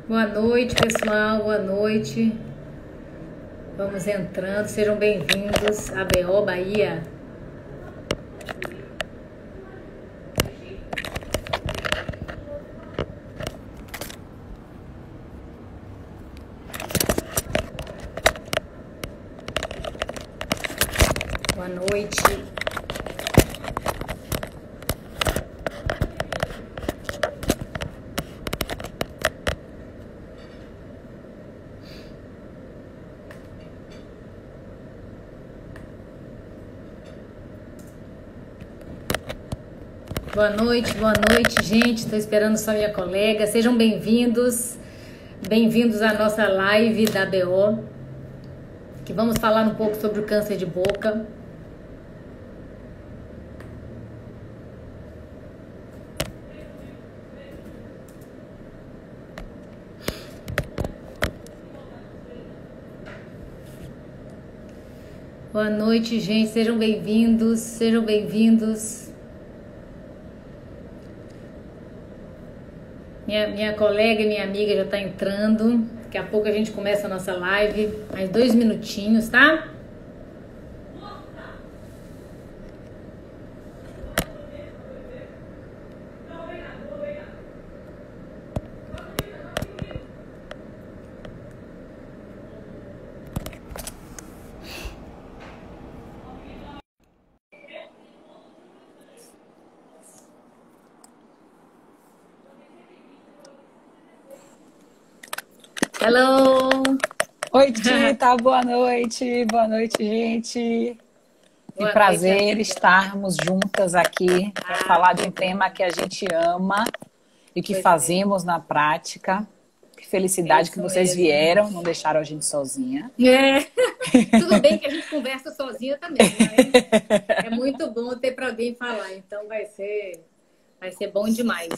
Boa noite, pessoal. Boa noite. Vamos entrando. Sejam bem-vindos a BO Bahia. Boa noite. Boa noite, gente. Estou esperando só minha colega. Sejam bem-vindos. Bem-vindos à nossa live da BO, que vamos falar um pouco sobre o câncer de boca. Boa noite, gente. Sejam bem-vindos. Sejam bem-vindos. Minha colega e minha amiga já está entrando. Daqui a pouco a gente começa a nossa live. Mais 2 minutinhos, tá? Hello! Oi, Tita, boa noite, gente. Que prazer estarmos juntas aqui para falar de um tema que a gente ama e que fazemos na prática. Que felicidade que vocês vieram, não deixaram a gente sozinha. Tudo bem que a gente conversa sozinha também, mas é muito bom ter para alguém falar, então vai ser bom demais.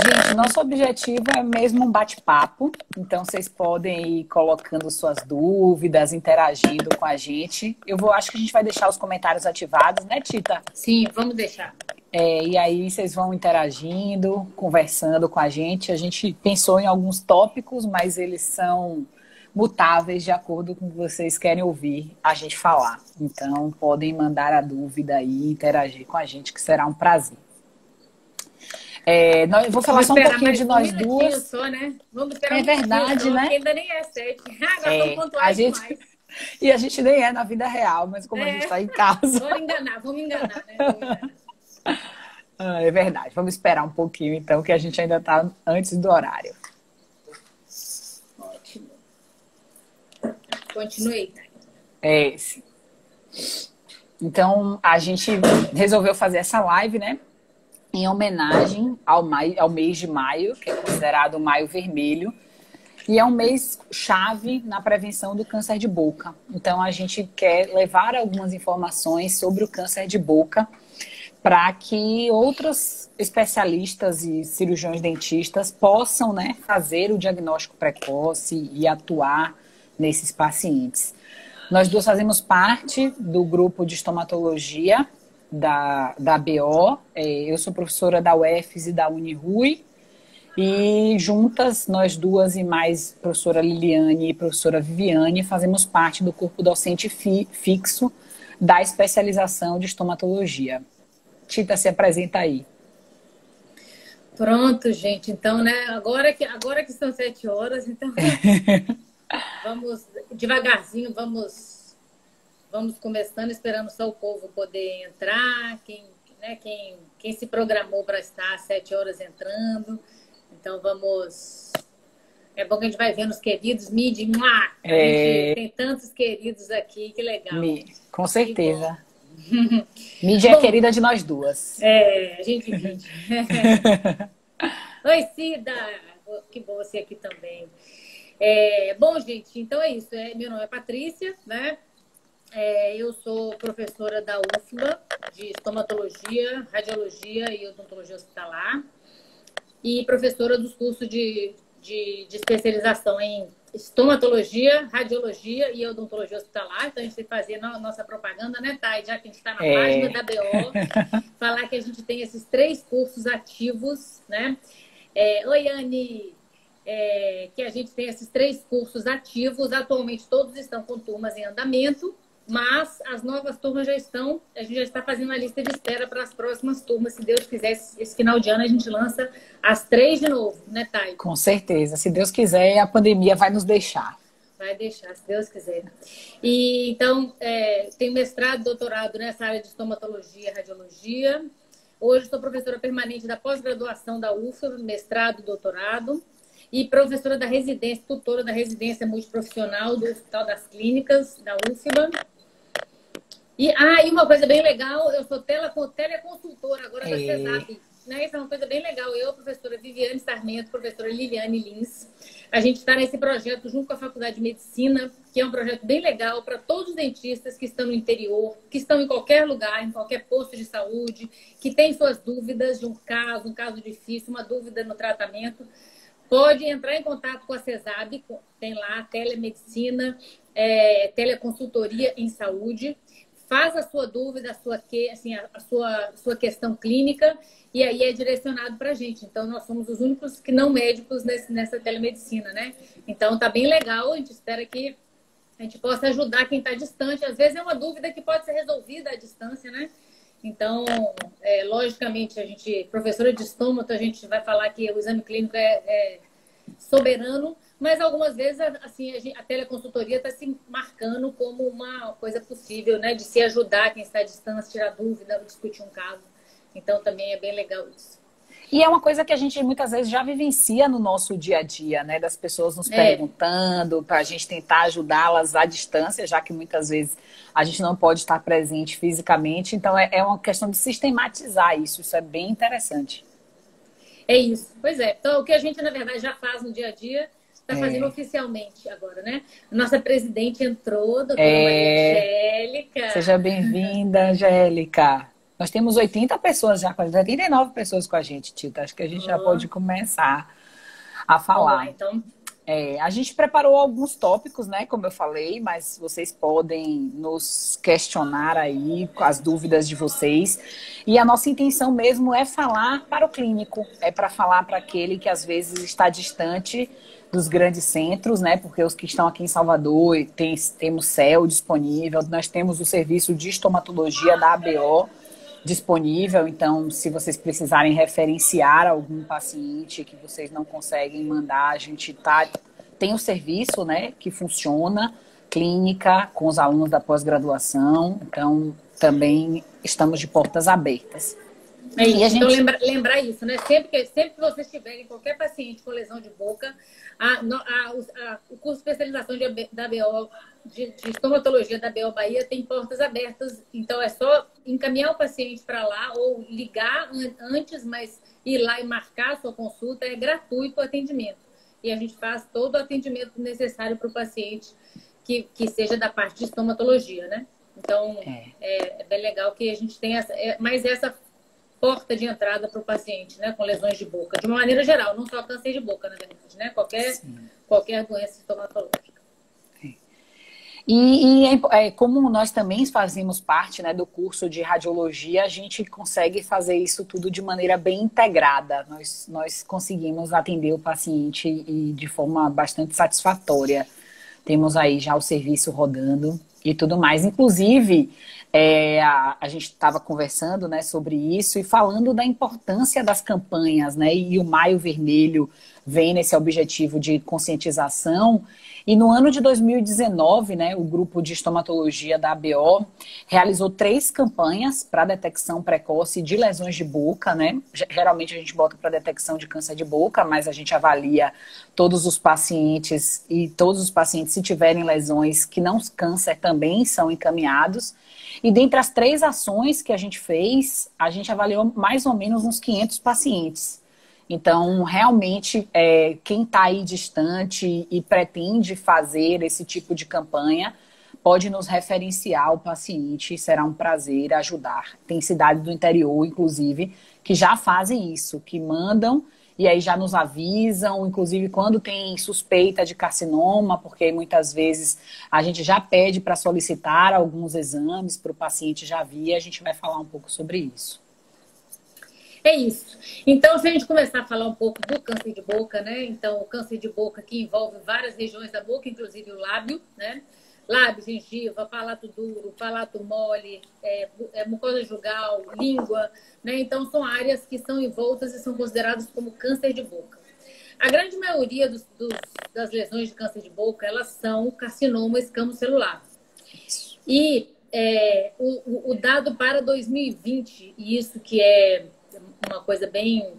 Gente, nosso objetivo é mesmo um bate-papo, então vocês podem ir colocando suas dúvidas, interagindo com a gente. Acho que a gente vai deixar os comentários ativados, né, Tita? Sim, vamos deixar. E aí vocês vão interagindo, conversando com a gente. A gente pensou em alguns tópicos, mas eles são mutáveis de acordo com o que vocês querem ouvir a gente falar. Então, podem mandar a dúvida aí, interagir com a gente, que será um prazer. Eu vou falar só um pouquinho de nós duas. Só, né? Vamos esperar verdade, só, né? Porque ainda nem é 7. Agora estamos pontuais demais. E a gente nem é na vida real, mas como a gente está em casa. Vamos enganar, né? É verdade. Vamos esperar um pouquinho, então, que a gente ainda está antes do horário. Ótimo. Continuei. Sim. Então, a gente resolveu fazer essa live, né? Em homenagem ao mês de maio, que é considerado o Maio Vermelho, e é um mês chave na prevenção do câncer de boca. Então, a gente quer levar algumas informações sobre o câncer de boca para que outros especialistas e cirurgiões dentistas possam, né, fazer o diagnóstico precoce e atuar nesses pacientes. Nós duas fazemos parte do grupo de estomatologia da BO, eu sou professora da UFES e da Unirui, e juntas, nós duas e mais professora Liliane e professora Viviane, fazemos parte do corpo docente fixo da especialização de estomatologia. Tita, se apresenta aí. Pronto, gente, então, né, agora que são 7 horas, então vamos devagarzinho, vamos começando, esperando só o povo poder entrar, quem se programou para estar às 7 horas entrando. Então vamos... É bom que a gente vai vendo os queridos. Midi, a gente tem tantos queridos aqui, que legal. Com certeza. Midi é querida de nós duas. A gente divide. Oi, Cida! Que bom você aqui também. Bom, gente, então é isso. Meu nome é Patrícia, né? Eu sou professora da UFBA de estomatologia, radiologia e odontologia hospitalar e professora dos cursos de especialização em estomatologia, radiologia e odontologia hospitalar. Então a gente tem que fazer nossa propaganda, né, Thay? Já que a gente está na página da BO, falar que a gente tem esses 3 cursos ativos, né? Oi, Anne! que a gente tem esses 3 cursos ativos. Atualmente todos estão com turmas em andamento, mas as novas turmas a gente já está fazendo a lista de espera para as próximas turmas. Se Deus quiser, esse final de ano a gente lança as 3 de novo, né, Thay? Com certeza. Se Deus quiser, a pandemia vai nos deixar. Vai deixar, se Deus quiser. E então, tenho mestrado, doutorado nessa área de estomatologia e radiologia. Hoje sou professora permanente da pós-graduação da UFBA, mestrado, doutorado. E professora da residência, tutora da residência multiprofissional do Hospital das Clínicas, da UFBA. E uma coisa bem legal, eu sou teleconsultora agora da CESAP. Né? Isso é uma coisa bem legal. Eu, professora Viviane Sarmento, professora Liliane Lins, a gente está nesse projeto junto com a Faculdade de Medicina, que é um projeto bem legal para todos os dentistas que estão no interior, que estão em qualquer lugar, em qualquer posto de saúde, que têm suas dúvidas de um caso difícil, uma dúvida no tratamento. Pode entrar em contato com a CESAB, tem lá telemedicina, teleconsultoria em saúde. Faz a sua dúvida, a sua questão clínica, e aí é direcionado para a gente. Então, nós somos os únicos que não médicos nessa telemedicina, né? Então, tá bem legal. A gente espera que a gente possa ajudar quem está distante. Às vezes é uma dúvida que pode ser resolvida à distância, né? Então, logicamente, professora de estômago, a gente vai falar que o exame clínico é soberano, mas algumas vezes assim, a teleconsultoria está se marcando como uma coisa possível, né, de se ajudar quem está à distância, tirar dúvida, discutir um caso. Então também é bem legal isso. E é uma coisa que a gente muitas vezes já vivencia no nosso dia a dia, né? Das pessoas nos perguntando, para a gente tentar ajudá-las à distância, já que muitas vezes a gente não pode estar presente fisicamente. Então é uma questão de sistematizar isso. Isso é bem interessante. É isso. Pois é. Então o que a gente, na verdade, já faz no dia a dia, está fazendo oficialmente agora, né? Nossa presidente entrou, doutora Maria Angélica. Seja bem-vinda, Angélica. Nós temos 80 pessoas já, 89 pessoas com a gente, Tita. Acho que a gente já pode começar a falar. Vamos lá, então. A gente preparou alguns tópicos, né? Como eu falei, mas vocês podem nos questionar aí com as dúvidas de vocês. E a nossa intenção mesmo é falar para o clínico, é para falar para aquele que às vezes está distante dos grandes centros, né? Porque os que estão aqui em Salvador, temos CEL disponível, nós temos o serviço de estomatologia da ABO disponível, então se vocês precisarem referenciar algum paciente que vocês não conseguem mandar, a gente tem o serviço, né, que funciona, clínica, com os alunos da pós-graduação, então também estamos de portas abertas. É isso. Então, lembrar isso, né? Sempre que vocês tiverem qualquer paciente com lesão de boca, o curso de especialização da BO, de estomatologia da BO Bahia tem portas abertas. Então, é só encaminhar o paciente para lá ou ligar antes, mas ir lá e marcar a sua consulta. É gratuito o atendimento. E a gente faz todo o atendimento necessário para o paciente que seja da parte de estomatologia, né? Então, é bem legal que a gente tenha mais essa porta de entrada para o paciente, né, com lesões de boca, de uma maneira geral, não só câncer de boca, na verdade, né, qualquer doença estomatológica. Como nós também fazemos parte, né, do curso de radiologia, a gente consegue fazer isso tudo de maneira bem integrada. Nós conseguimos atender o paciente e de forma bastante satisfatória. Temos aí já o serviço rodando e tudo mais. Inclusive, a gente estava conversando, né, sobre isso e falando da importância das campanhas, né, e o Maio Vermelho vem nesse objetivo de conscientização. E no ano de 2019, né, o grupo de estomatologia da ABO realizou 3 campanhas para detecção precoce de lesões de boca, né? Geralmente a gente bota para detecção de câncer de boca, mas a gente avalia todos os pacientes e todos os pacientes, se tiverem lesões que não câncer, também são encaminhados. E dentre as 3 ações que a gente fez, a gente avaliou mais ou menos uns 500 pacientes. Então, realmente, quem está aí distante e pretende fazer esse tipo de campanha, pode nos referenciar o paciente e será um prazer ajudar. Tem cidades do interior, inclusive, que já fazem isso, que mandam e aí já nos avisam, inclusive quando tem suspeita de carcinoma, porque muitas vezes a gente já pede para solicitar alguns exames para o paciente já vir, a gente vai falar um pouco sobre isso. É isso. Então, se a gente começar a falar um pouco do câncer de boca, né? Então, o câncer de boca que envolve várias regiões da boca, inclusive o lábio, né? Lábio, gengiva, palato duro, palato mole, mucosa jugal, língua, né? Então, são áreas que são envoltas e são consideradas como câncer de boca. A grande maioria das lesões de câncer de boca, elas são carcinoma escamocelular. E o dado para 2020, e isso que é uma coisa bem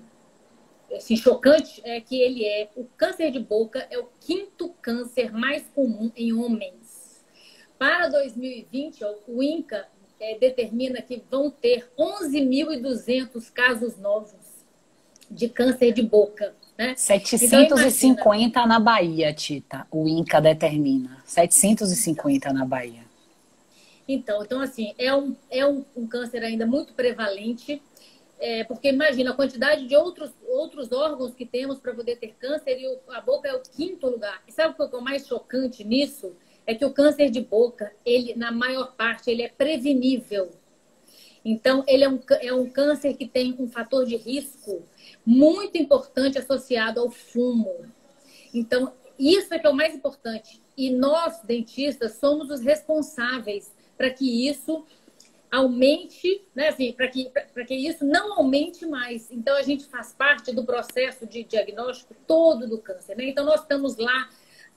assim, chocante, é que o câncer de boca é o quinto câncer mais comum em homens. Para 2020, o INCA determina que vão ter 11.200 casos novos de câncer de boca. Né? 750 então, na Bahia, Tita. O INCA determina. 750 na Bahia. Então assim, é um câncer ainda muito prevalente, porque imagina a quantidade de outros órgãos que temos para poder ter câncer e a boca é o quinto lugar. E sabe o que é o mais chocante nisso? É que o câncer de boca, ele, na maior parte, ele é prevenível. Então, ele é um câncer que tem um fator de risco muito importante associado ao fumo. Então, isso é que é o mais importante. E nós, dentistas, somos os responsáveis para que isso aumente, né? Assim, para que isso não aumente mais. Então, a gente faz parte do processo de diagnóstico todo do câncer. Né? Então, nós estamos lá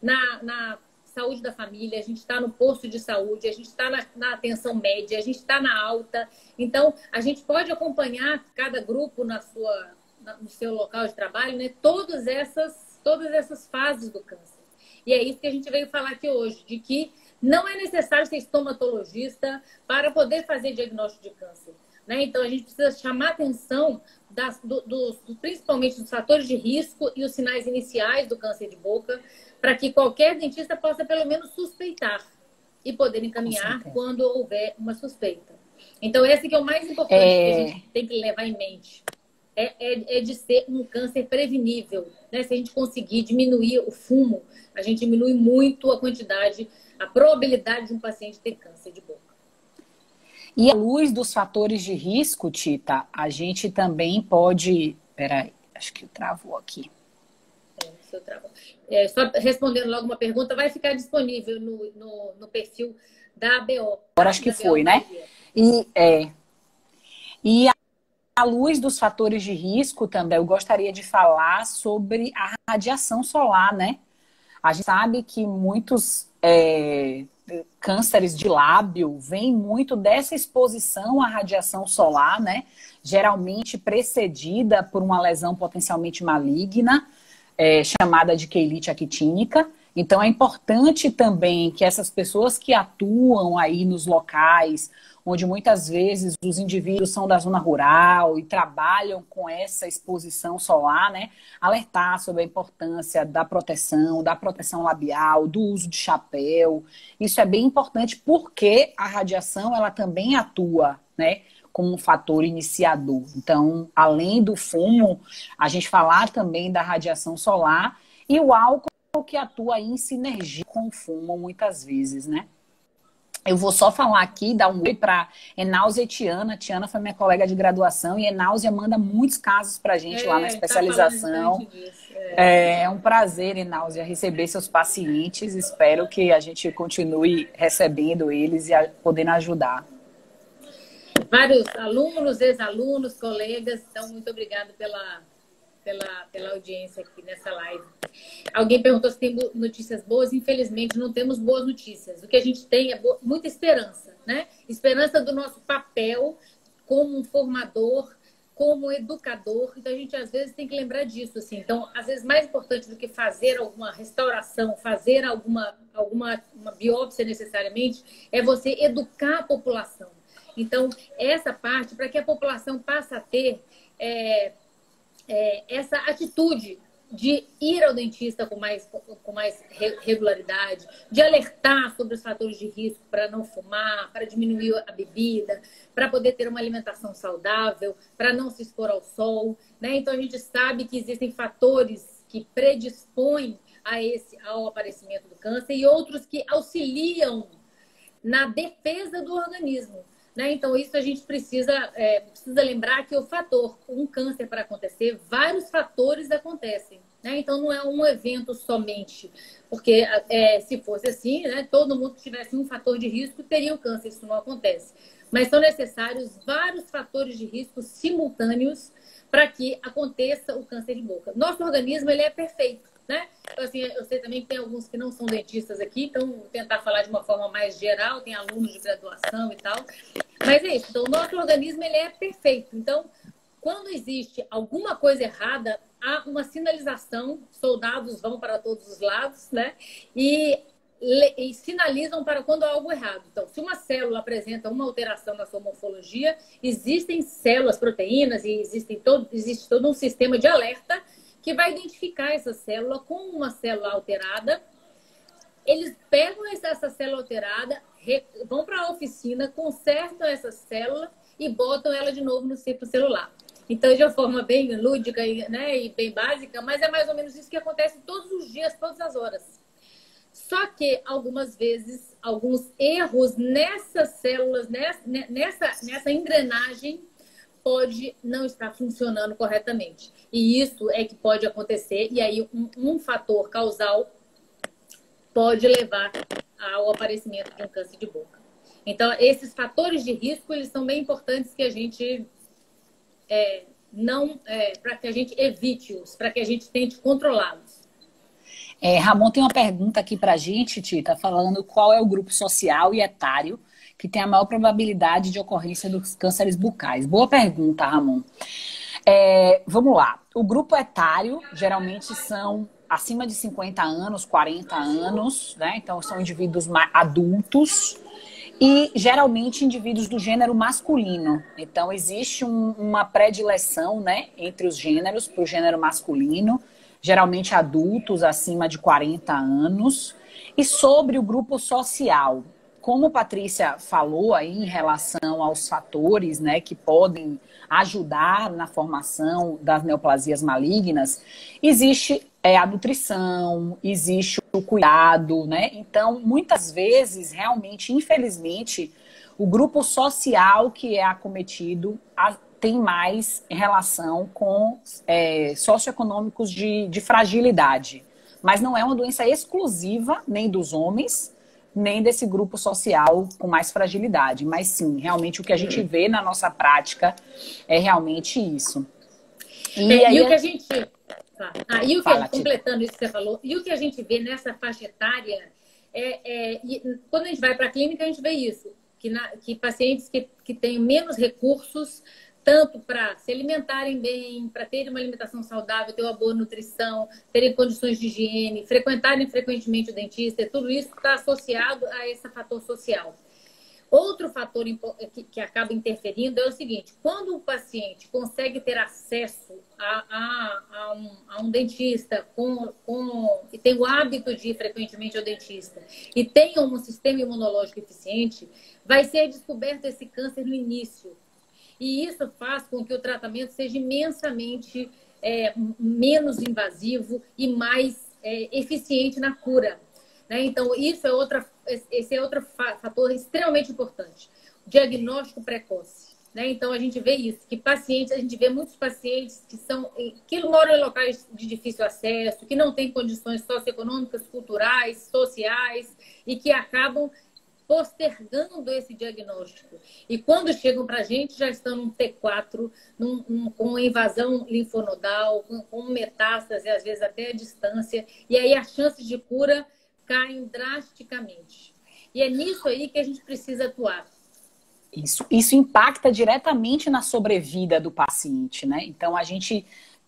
na saúde da família, a gente está no posto de saúde, a gente está na atenção média, a gente está na alta. Então, a gente pode acompanhar cada grupo no seu local de trabalho, né? Todas essas fases do câncer. E é isso que a gente veio falar aqui hoje, de que não é necessário ser estomatologista para poder fazer diagnóstico de câncer. Né? Então, a gente precisa chamar atenção principalmente dos fatores de risco e os sinais iniciais do câncer de boca, para que qualquer dentista possa, pelo menos, suspeitar e poder encaminhar quando houver uma suspeita. Então, esse que é o mais importante que a gente tem que levar em mente. É de ser um câncer prevenível. Né? Se a gente conseguir diminuir o fumo, a gente diminui muito a probabilidade de um paciente ter câncer de boca. E à luz dos fatores de risco, Tita, a gente também pode... Peraí, acho que travou aqui. Só respondendo logo uma pergunta, vai ficar disponível no perfil da ABO. Agora acho que foi, né? E à luz dos fatores de risco também, eu gostaria de falar sobre a radiação solar, né? A gente sabe que muitos cânceres de lábio vêm muito dessa exposição à radiação solar, né? Geralmente precedida por uma lesão potencialmente maligna, chamada de queilite actínica. Então é importante também que essas pessoas que atuam aí nos locais onde muitas vezes os indivíduos são da zona rural e trabalham com essa exposição solar, né, alertar sobre a importância da proteção labial, do uso de chapéu. Isso é bem importante porque a radiação ela também atua, né, como um fator iniciador. Então, além do fumo, a gente falar também da radiação solar e o álcool que atua em sinergia com o fumo muitas vezes, né? Eu vou só falar aqui, dar um oi para Enáusia e Tiana. Tiana foi minha colega de graduação e Enáusia manda muitos casos para a gente lá na especialização. É um prazer, Enáusia, receber seus pacientes. Espero que a gente continue recebendo eles e podendo ajudar. Vários alunos, ex-alunos, colegas, então muito obrigada pela audiência aqui nessa live. Alguém perguntou se tem notícias boas. Infelizmente, não temos boas notícias. O que a gente tem é muita esperança, né? Esperança do nosso papel como um formador, como educador. Então, a gente, às vezes, tem que lembrar disso, assim. Então, às vezes, mais importante do que fazer alguma restauração, fazer uma biópsia necessariamente, é você educar a população. Então, essa parte, para que a população passe a ter essa atitude de ir ao dentista com mais regularidade, de alertar sobre os fatores de risco para não fumar, para diminuir a bebida, para poder ter uma alimentação saudável, para não se expor ao sol, né? Então, a gente sabe que existem fatores que predispõem ao aparecimento do câncer e outros que auxiliam na defesa do organismo. né? Então, isso a gente precisa lembrar que um câncer para acontecer, vários fatores acontecem, né? Então, não é um evento somente, porque se fosse assim, né, todo mundo que tivesse um fator de risco teria o câncer, isso não acontece. Mas são necessários vários fatores de risco simultâneos para que aconteça o câncer de boca. Nosso organismo, ele é perfeito, né? Então, assim, eu sei também que tem alguns que não são dentistas aqui, então vou tentar falar de uma forma mais geral, tem alunos de graduação e tal. Mas é isso, então o nosso organismo, ele é perfeito. Então, quando existe alguma coisa errada, há uma sinalização, soldados vão para todos os lados, né? E sinalizam para quando há algo errado. Então, se uma célula apresenta uma alteração na sua morfologia, existem células, proteínas, e existe todo um sistema de alerta que vai identificar essa célula como uma célula alterada. Eles pegam essa célula alterada, vão para a oficina, consertam essa célula e botam ela de novo no ciclo celular. Então, de uma forma bem lúdica, né, e bem básica, mas é mais ou menos isso que acontece todos os dias, todas as horas. Só que, algumas vezes, alguns erros nessas células, nessa engrenagem, pode não estar funcionando corretamente. E isso é que pode acontecer, e aí um fator causal pode levar ao aparecimento de um câncer de boca. Então, esses fatores de risco, eles são bem importantes que a gente para que a gente evite-os, para que a gente tente controlá-los. Ramon tem uma pergunta aqui pra gente, Tita, falando qual é o grupo social e etário que tem a maior probabilidade de ocorrência dos cânceres bucais. Boa pergunta, Ramon. Vamos lá. O grupo etário geralmente são acima de 50 anos, 40 anos, né? Então são indivíduos adultos e geralmente indivíduos do gênero masculino. Então existe uma predileção, né, entre os gêneros para o gênero masculino, geralmente adultos acima de 40 anos. E sobre o grupo social, como a Patrícia falou aí em relação aos fatores, né, que podem ajudar na formação das neoplasias malignas, existe a nutrição, existe o cuidado, né? Então, muitas vezes, realmente, infelizmente, o grupo social que é acometido tem mais relação com socioeconômicos de fragilidade. Mas não é uma doença exclusiva nem dos homens, nem desse grupo social com mais fragilidade. Mas sim, realmente o que a gente vê na nossa prática é realmente isso. Completando isso que você falou, e o que a gente vê nessa faixa etária, quando a gente vai para a clínica, a gente vê isso, que pacientes que têm menos recursos, tanto para se alimentarem bem, para terem uma alimentação saudável, ter uma boa nutrição, terem condições de higiene, frequentarem frequentemente o dentista, tudo isso está associado a esse fator social. Outro fator que acaba interferindo é o seguinte: quando o paciente consegue ter acesso a um dentista e tem o hábito de ir frequentemente ao dentista e tem um sistema imunológico eficiente, vai ser descoberto esse câncer no início. E isso faz com que o tratamento seja imensamente menos invasivo e mais eficiente na cura, né? Então, esse é outro fator extremamente importante. O diagnóstico precoce, né? Então, a gente vê isso, a gente vê muitos pacientes que moram em locais de difícil acesso, que não têm condições socioeconômicas, culturais, sociais, e que acabam postergando esse diagnóstico. E quando chegam para a gente, já estão num T4, com invasão linfonodal, com metástase, às vezes até a distância, e aí as chances de cura caem drasticamente. E é nisso aí que a gente precisa atuar. Isso impacta diretamente na sobrevida do paciente, né? Então,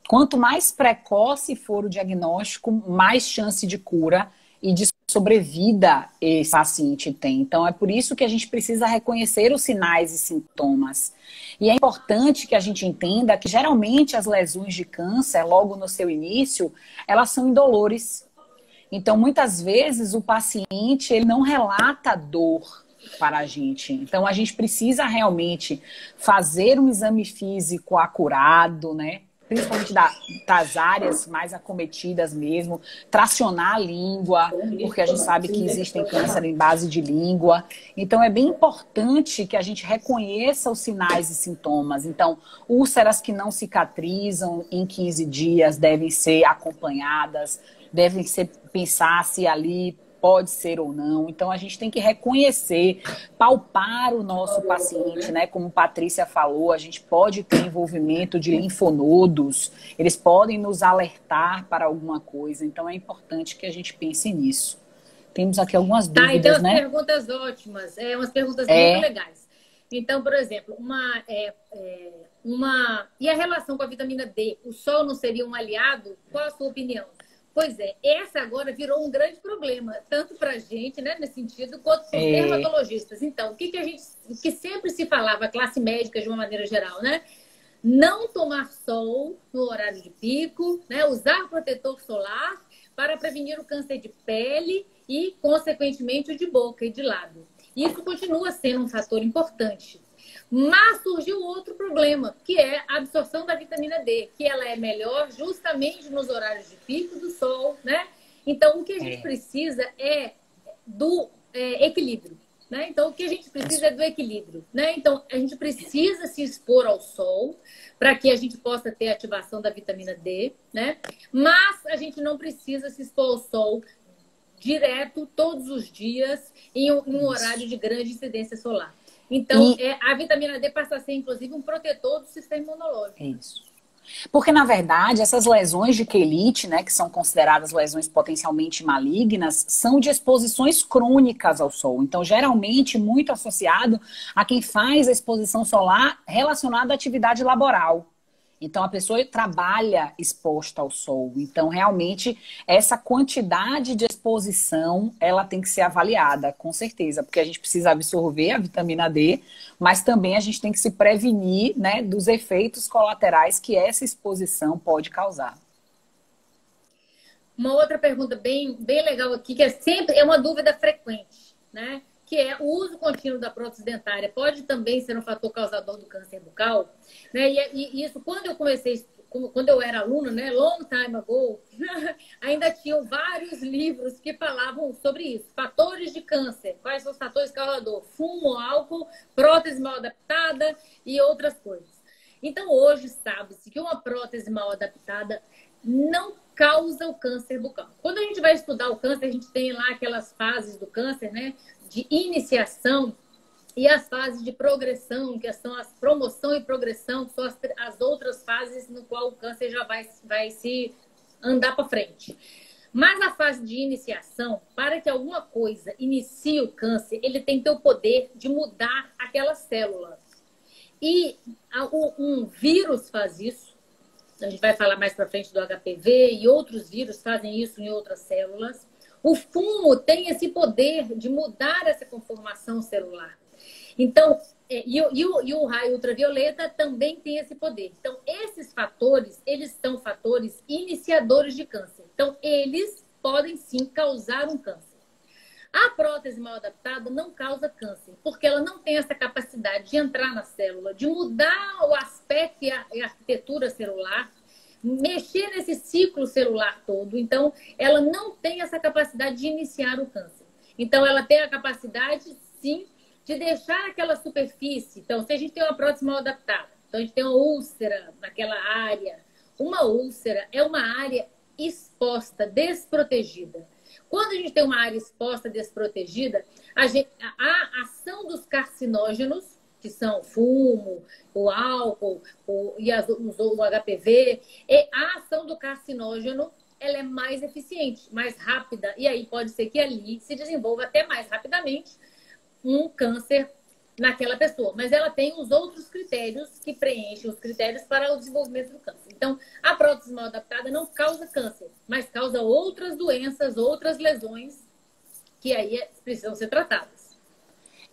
quanto mais precoce for o diagnóstico, mais chance de cura e de sobrevida esse paciente tem. Então, é por isso que a gente precisa reconhecer os sinais e sintomas. E é importante que a gente entenda que, geralmente, as lesões de câncer, logo no seu início, elas são indolores. Então, muitas vezes, o paciente ele não relata dor para a gente. Então, a gente precisa realmente fazer um exame físico acurado, né? principalmente das áreas mais acometidas mesmo, tracionar a língua, porque a gente sabe que existem câncer em base de língua. Então, é bem importante que a gente reconheça os sinais e sintomas. Então, úlceras que não cicatrizam em 15 dias devem ser acompanhadas, devem ser pensar se ali pode ser ou não. Então, a gente tem que reconhecer, palpar o nosso paciente, né? Como Patrícia falou, a gente pode ter envolvimento de linfonodos, eles podem nos alertar para alguma coisa. Então, é importante que a gente pense nisso. Temos aqui algumas dúvidas, então, as né? perguntas ótimas, umas perguntas muito legais. Então, por exemplo, e a relação com a vitamina D? O sol não seria um aliado? Qual a sua opinião? Pois é, essa agora virou um grande problema, tanto para a gente, né, nesse sentido, quanto para os dermatologistas. Então, o que sempre se falava, a classe médica de uma maneira geral, né? Não tomar sol no horário de pico, né? Usar protetor solar para prevenir o câncer de pele e, consequentemente, o de boca e de lábio. Isso continua sendo um fator importante. Mas surgiu outro problema, que é a absorção da vitamina D, que ela é melhor justamente nos horários de pico do sol, né? Então, o que a gente precisa é do equilíbrio, né? Então, o que a gente precisa é do equilíbrio, né? Então, a gente precisa se expor ao sol para que a gente possa ter ativação da vitamina D, né? Mas a gente não precisa se expor ao sol direto, todos os dias, em um horário de grande incidência solar. Então, a vitamina D passa a ser, inclusive, um protetor do sistema imunológico. Isso. Porque, na verdade, essas lesões de quelite, né, que são consideradas lesões potencialmente malignas, são de exposições crônicas ao sol. Então, geralmente, muito associado a quem faz a exposição solar relacionada à atividade laboral. Então, a pessoa trabalha exposta ao sol. Então, realmente, essa quantidade de exposição, ela tem que ser avaliada, com certeza. Porque a gente precisa absorver a vitamina D, mas também a gente tem que se prevenir, né, dos efeitos colaterais que essa exposição pode causar. Uma outra pergunta bem legal aqui, que é uma dúvida frequente, né? Que é o uso contínuo da prótese dentária pode também ser um fator causador do câncer bucal, né? E isso, quando eu era aluna, né, long time ago, ainda tinham vários livros que falavam sobre isso. Fatores de câncer, quais são os fatores causadores? Fumo, álcool, prótese mal adaptada e outras coisas. Então, hoje sabe-se que uma prótese mal adaptada não causa o câncer bucal. Quando a gente vai estudar o câncer, a gente tem lá aquelas fases do câncer, né? De iniciação e as fases de progressão, que são as promoção e progressão, que são as outras fases no qual o câncer já vai se andar para frente. Mas a fase de iniciação, para que alguma coisa inicie o câncer, ele tem que ter o poder de mudar aquela célula. E um vírus faz isso. A gente vai falar mais para frente do HPV e outros vírus fazem isso em outras células. O fumo tem esse poder de mudar essa conformação celular. Então, e o raio ultravioleta também tem esse poder. Então, esses fatores, eles são fatores iniciadores de câncer. Então, eles podem sim causar um câncer. A prótese mal adaptada não causa câncer, porque ela não tem essa capacidade de entrar na célula, de mudar o aspecto e a arquitetura celular, mexer nesse ciclo celular todo. Então, ela não tem essa capacidade de iniciar o câncer. Então, ela tem a capacidade, sim, de deixar aquela superfície. Então, se a gente tem uma prótese mal adaptada, então a gente tem uma úlcera naquela área. Uma úlcera é uma área exposta, desprotegida. Quando a gente tem uma área exposta, desprotegida, a ação dos carcinógenos, que são o fumo, o álcool o HPV, a ação do carcinógeno ela é mais eficiente, mais rápida. E aí pode ser que ali se desenvolva até mais rapidamente um câncer naquela pessoa. Mas ela tem os outros critérios que preenchem os critérios para o desenvolvimento do câncer. Então, a prótese mal adaptada não causa câncer, mas causa outras doenças, outras lesões que aí precisam ser tratadas.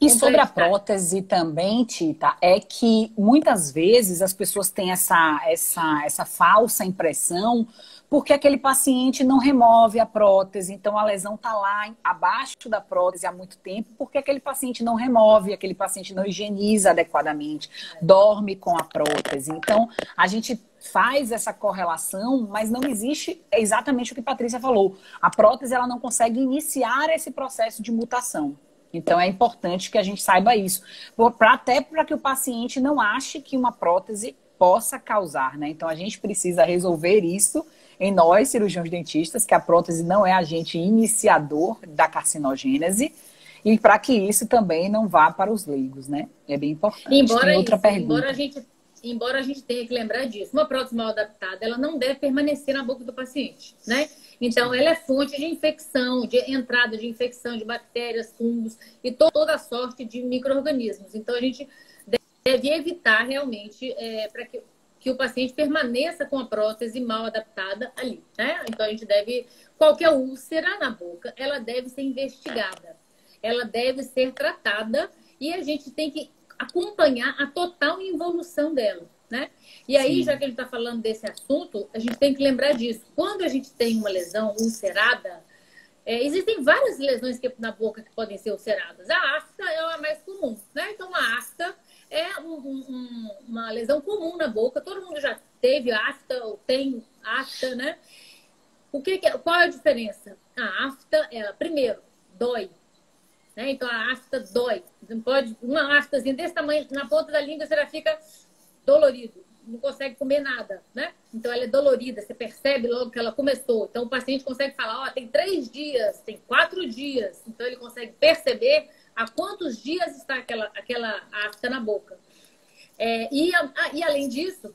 E sobre a prótese também, Tita, é que muitas vezes as pessoas têm essa falsa impressão porque aquele paciente não remove a prótese, então a lesão está lá abaixo da prótese há muito tempo, porque aquele paciente não remove, aquele paciente não higieniza adequadamente, dorme com a prótese. Então, a gente faz essa correlação, mas não existe exatamente o que a Patrícia falou. A prótese ela não consegue iniciar esse processo de mutação. Então, é importante que a gente saiba isso. Até para que o paciente não ache que uma prótese possa causar, né? Então, a gente precisa resolver isso em nós, cirurgiões dentistas, que a prótese não é agente iniciador da carcinogênese e para que isso também não vá para os leigos, né? É bem importante. Tem outra pergunta. Embora a gente tenha que lembrar disso, uma prótese mal adaptada, ela não deve permanecer na boca do paciente, né? Então, ela é fonte de infecção, de entrada de infecção de bactérias, fungos e toda sorte de micro-organismos. Então, a gente deve evitar realmente para que o paciente permaneça com a prótese mal adaptada ali, né? Então, a gente deve... Qualquer úlcera na boca, ela deve ser investigada. Ela deve ser tratada e a gente tem que acompanhar a total evolução dela, né? E aí, sim, já que a gente está falando desse assunto, a gente tem que lembrar disso. Quando a gente tem uma lesão ulcerada, existem várias lesões na boca que podem ser ulceradas. A afta é a mais comum, né? Então, a afta é uma lesão comum na boca. Todo mundo já teve afta ou tem afta, né? Qual é a diferença? A afta, ela, primeiro, dói. Né? Então, a afta dói. Não pode, uma aftazinha desse tamanho, na ponta da língua, você já fica dolorido. Não consegue comer nada, né? Então, ela é dolorida. Você percebe logo que ela começou. Então, o paciente consegue falar, tem 3 dias, tem 4 dias. Então, ele consegue perceber há quantos dias está aquela afta na boca. E, além disso,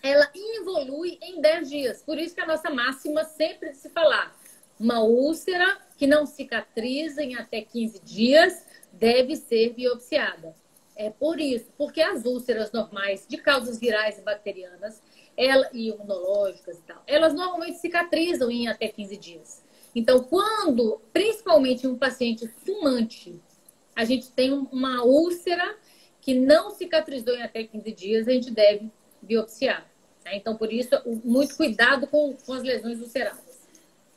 ela evolui em 10 dias. Por isso que a nossa máxima sempre de se falar, uma úlcera que não cicatriza em até 15 dias deve ser biopsiada. É por isso, porque as úlceras normais de causas virais e bacterianas e imunológicas e tal, elas normalmente cicatrizam em até 15 dias. Então, principalmente em um paciente fumante, a gente tem uma úlcera que não cicatrizou em até 15 dias, a gente deve biopsiar. Né? Então, por isso, muito cuidado com as lesões ulceradas.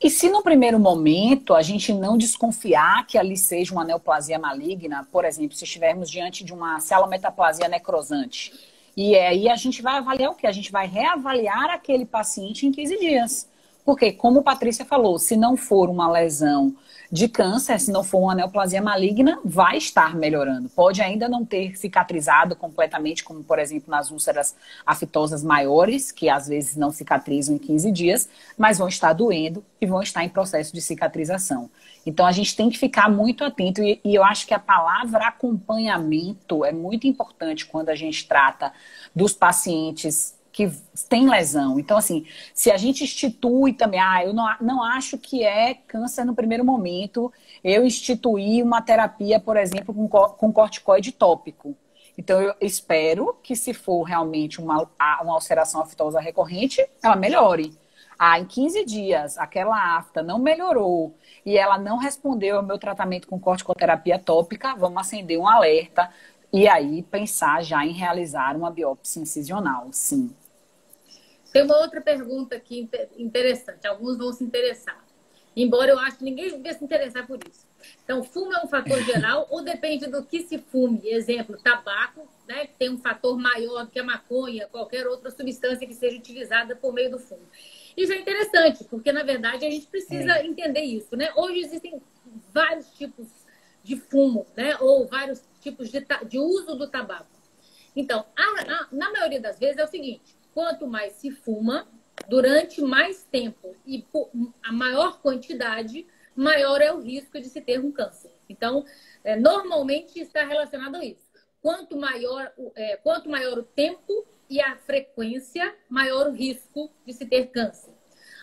E se no primeiro momento a gente não desconfiar que ali seja uma neoplasia maligna, por exemplo, se estivermos diante de uma celometaplasia necrosante, e aí a gente vai avaliar o quê? A gente vai reavaliar aquele paciente em 15 dias. Porque, como a Patrícia falou, se não for uma lesão de câncer, se não for uma neoplasia maligna, vai estar melhorando. Pode ainda não ter cicatrizado completamente, como, por exemplo, nas úlceras afitosas maiores, que às vezes não cicatrizam em 15 dias, mas vão estar doendo e vão estar em processo de cicatrização. Então, a gente tem que ficar muito atento e eu acho que a palavra acompanhamento é muito importante quando a gente trata dos pacientes que tem lesão. Então, assim, se a gente institui também, eu não acho que é câncer no primeiro momento, eu instituí uma terapia, por exemplo, com corticoide tópico. Então, eu espero que se for realmente uma ulceração aftosa recorrente, ela melhore. Em 15 dias, aquela afta não melhorou e ela não respondeu ao meu tratamento com corticoterapia tópica, vamos acender um alerta e aí pensar já em realizar uma biópsia incisional, sim. Tem uma outra pergunta aqui interessante. Alguns vão se interessar. Embora eu acho que ninguém devia se interessar por isso. Então, fumo é um fator geral ou depende do que se fume? Exemplo, tabaco, né, que tem um fator maior que a maconha, qualquer outra substância que seja utilizada por meio do fumo. Isso é interessante, porque, na verdade, a gente precisa entender isso, né? Hoje existem vários tipos de fumo, né? Ou vários tipos de uso do tabaco. Então, na maioria das vezes é o seguinte, quanto mais se fuma, durante mais tempo e a maior quantidade, maior é o risco de se ter um câncer. Então, normalmente está relacionado a isso. Quanto maior o tempo e a frequência, maior o risco de se ter câncer.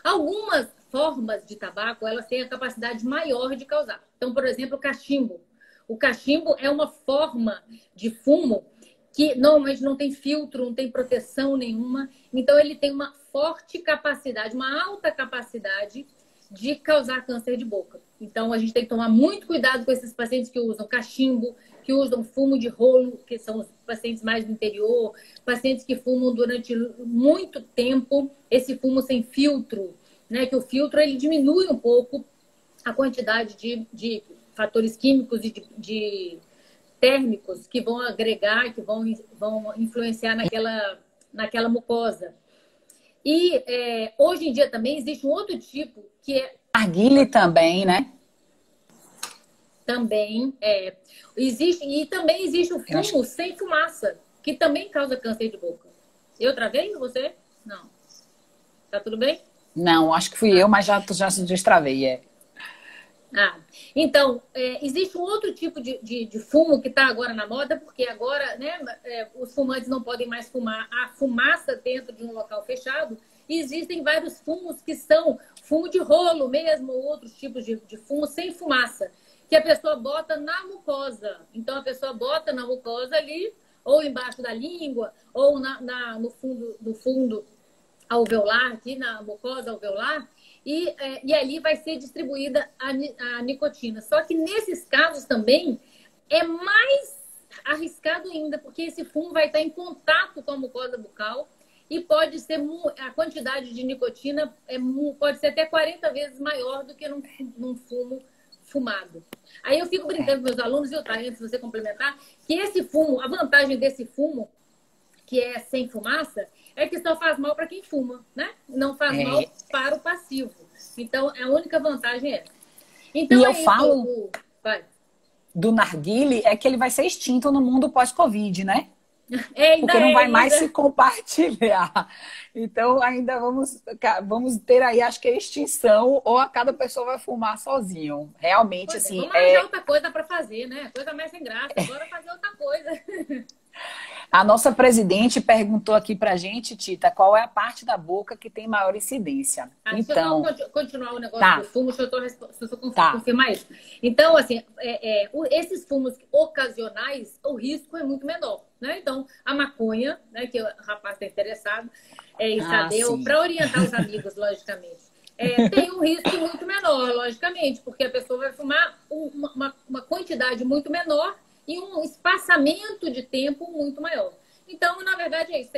Algumas formas de tabaco, elas têm a capacidade maior de causar. Então, por exemplo, o cachimbo. O cachimbo é uma forma de fumo que normalmente não tem filtro, não tem proteção nenhuma. Então, ele tem uma forte capacidade, uma alta capacidade de causar câncer de boca. Então, a gente tem que tomar muito cuidado com esses pacientes que usam cachimbo, que usam fumo de rolo, que são os pacientes mais do interior, pacientes que fumam durante muito tempo, esse fumo sem filtro, né? Que o filtro ele diminui um pouco a quantidade de fatores químicos e de térmicos que vão agregar, que vão influenciar naquela mucosa. E hoje em dia também existe um outro tipo que é... Narguilé também, né? Também existe, e também existe o fumo sem fumaça, que também causa câncer de boca. Eu travei você? Não. Tá tudo bem? Não, acho que fui eu, mas já se destravei, Então, existe um outro tipo de fumo que está agora na moda, porque agora, né, os fumantes não podem mais fumar a fumaça dentro de um local fechado. E existem vários fumos que são fumo de rolo mesmo, ou outros tipos de fumo sem fumaça, que a pessoa bota na mucosa. Então, a pessoa bota na mucosa ali, ou embaixo da língua, ou no fundo alveolar, aqui na mucosa alveolar, e ali vai ser distribuída a nicotina. Só que nesses casos também é mais arriscado ainda, porque esse fumo vai estar em contato com a mucosa bucal e pode ser a quantidade de nicotina pode ser até 40 vezes maior do que num fumo fumado. Aí eu fico brincando com meus alunos, e antes de você complementar, que esse fumo, a vantagem desse fumo, que é sem fumaça, é que só faz mal para quem fuma, né? Não faz mal para o passivo. Então, a única vantagem é essa. Então, e eu falo do narguilé é que ele vai ser extinto no mundo pós-Covid, né? Porque não vai mais se compartilhar. Então, ainda vamos ter aí, acho que a extinção, ou a cada pessoa vai fumar sozinho. Realmente, assim... Vamos arranjar outra coisa para fazer, né? Coisa mais sem graça. Agora fazer outra coisa. A nossa presidente perguntou aqui pra gente, Tita, qual é a parte da boca que tem maior incidência? Então, deixa eu continuar o negócio do fumo, deixa eu confirmar isso. Então, assim, esses fumos ocasionais, o risco é muito menor, né? Então, a maconha, né, que o rapaz está interessado em saber, para orientar os amigos, logicamente, tem um risco muito menor, logicamente, porque a pessoa vai fumar uma quantidade muito menor e um espaçamento de tempo muito maior. Então, na verdade, é isso.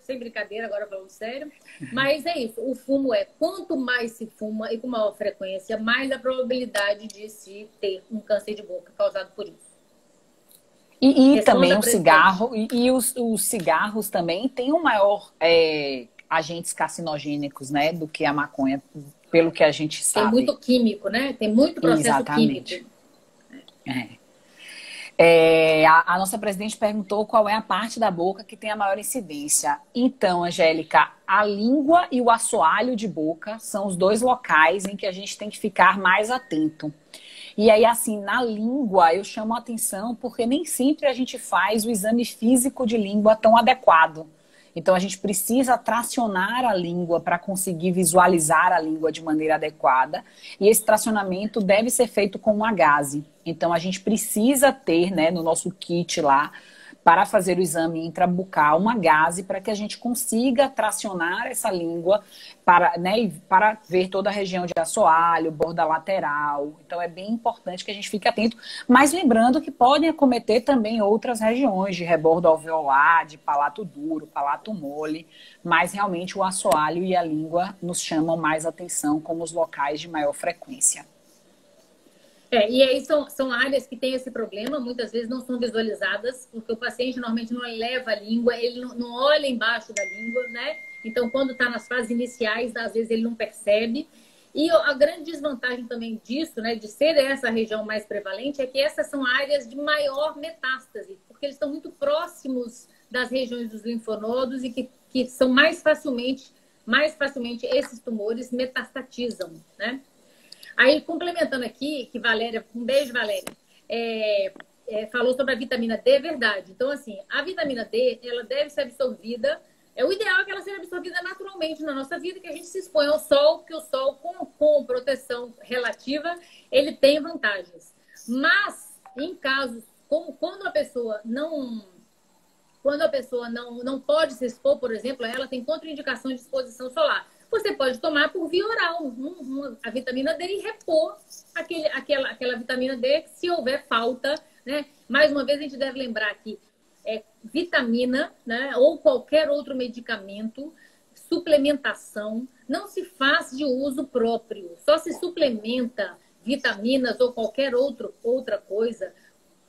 Sem brincadeira, agora falando sério. Mas é isso. O fumo quanto mais se fuma e com maior frequência, mais a probabilidade de se ter um câncer de boca causado por isso. E também o cigarro. E os cigarros também têm um maior agentes carcinogênicos, né? Do que a maconha, pelo que a gente sabe. Tem muito químico, né? Tem muito processo químico. A nossa presidente perguntou qual é a parte da boca que tem a maior incidência. Então, Angélica, a língua e o assoalho de boca são os dois locais em que a gente tem que ficar mais atento. E aí, assim, na língua, eu chamo a atenção porque nem sempre a gente faz o exame físico de língua tão adequado. Então, a gente precisa tracionar a língua para conseguir visualizar a língua de maneira adequada. E esse tracionamento deve ser feito com uma gaze. Então, a gente precisa ter, né, no nosso kit lá, para fazer o exame intrabucal, uma gaze para que a gente consiga tracionar essa língua para ver toda a região de assoalho, borda lateral. Então, é bem importante que a gente fique atento. Mas lembrando que podem acometer também outras regiões de rebordo alveolar, de palato duro, palato mole. Mas, realmente, o assoalho e a língua nos chamam mais atenção como os locais de maior frequência. E aí são áreas que têm esse problema, muitas vezes não são visualizadas, porque o paciente normalmente não eleva a língua, ele não olha embaixo da língua, né? Então, quando está nas fases iniciais, às vezes ele não percebe. E a grande desvantagem também disso, né, de ser essa região mais prevalente, é que essas são áreas de maior metástase, porque eles estão muito próximos das regiões dos linfonodos e que são mais facilmente esses tumores metastatizam, né? Aí, complementando aqui, que Valéria, um beijo, Valéria, falou sobre a vitamina D, é verdade. Então, assim, a vitamina D, ela deve ser absorvida, o ideal é que ela seja absorvida naturalmente na nossa vida, que a gente se expõe ao sol, porque o sol, com proteção relativa, ele tem vantagens. Mas, em casos, como quando a pessoa não pode se expor, por exemplo, ela tem contraindicação de exposição solar. Você pode tomar por via oral a vitamina D e repor aquela vitamina D se houver falta né? Mais uma vez, a gente deve lembrar que vitamina, né, ou qualquer outro medicamento, suplementação, não se faz de uso próprio. Só se suplementa vitaminas ou qualquer outra coisa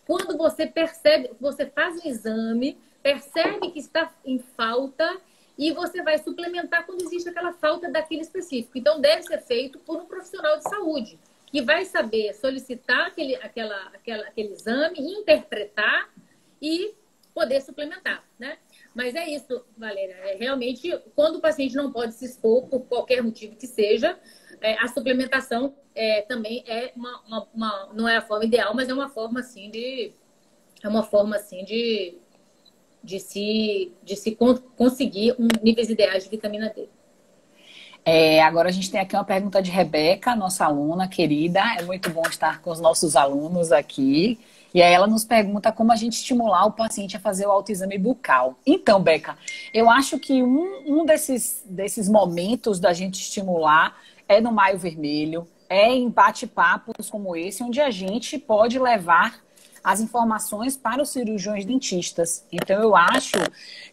quando você percebe, você faz um exame, percebe que está em falta e você vai suplementar quando existe aquela falta daquele específico. Então, deve ser feito por um profissional de saúde, que vai saber solicitar aquele exame, interpretar e poder suplementar, né? Mas é isso, Valéria. Realmente, quando o paciente não pode se expor, por qualquer motivo que seja, a suplementação também é não é a forma ideal, mas é uma forma assim de se conseguir níveis ideais de vitamina D. Agora a gente tem aqui uma pergunta de Rebeca, nossa aluna querida. É muito bom estar com os nossos alunos aqui. E aí ela nos pergunta como a gente estimular o paciente a fazer o autoexame bucal. Então, Beca, eu acho que um desses momentos da gente estimular é no Maio Vermelho, é em bate-papos como esse, onde a gente pode levar as informações para os cirurgiões dentistas. Então, eu acho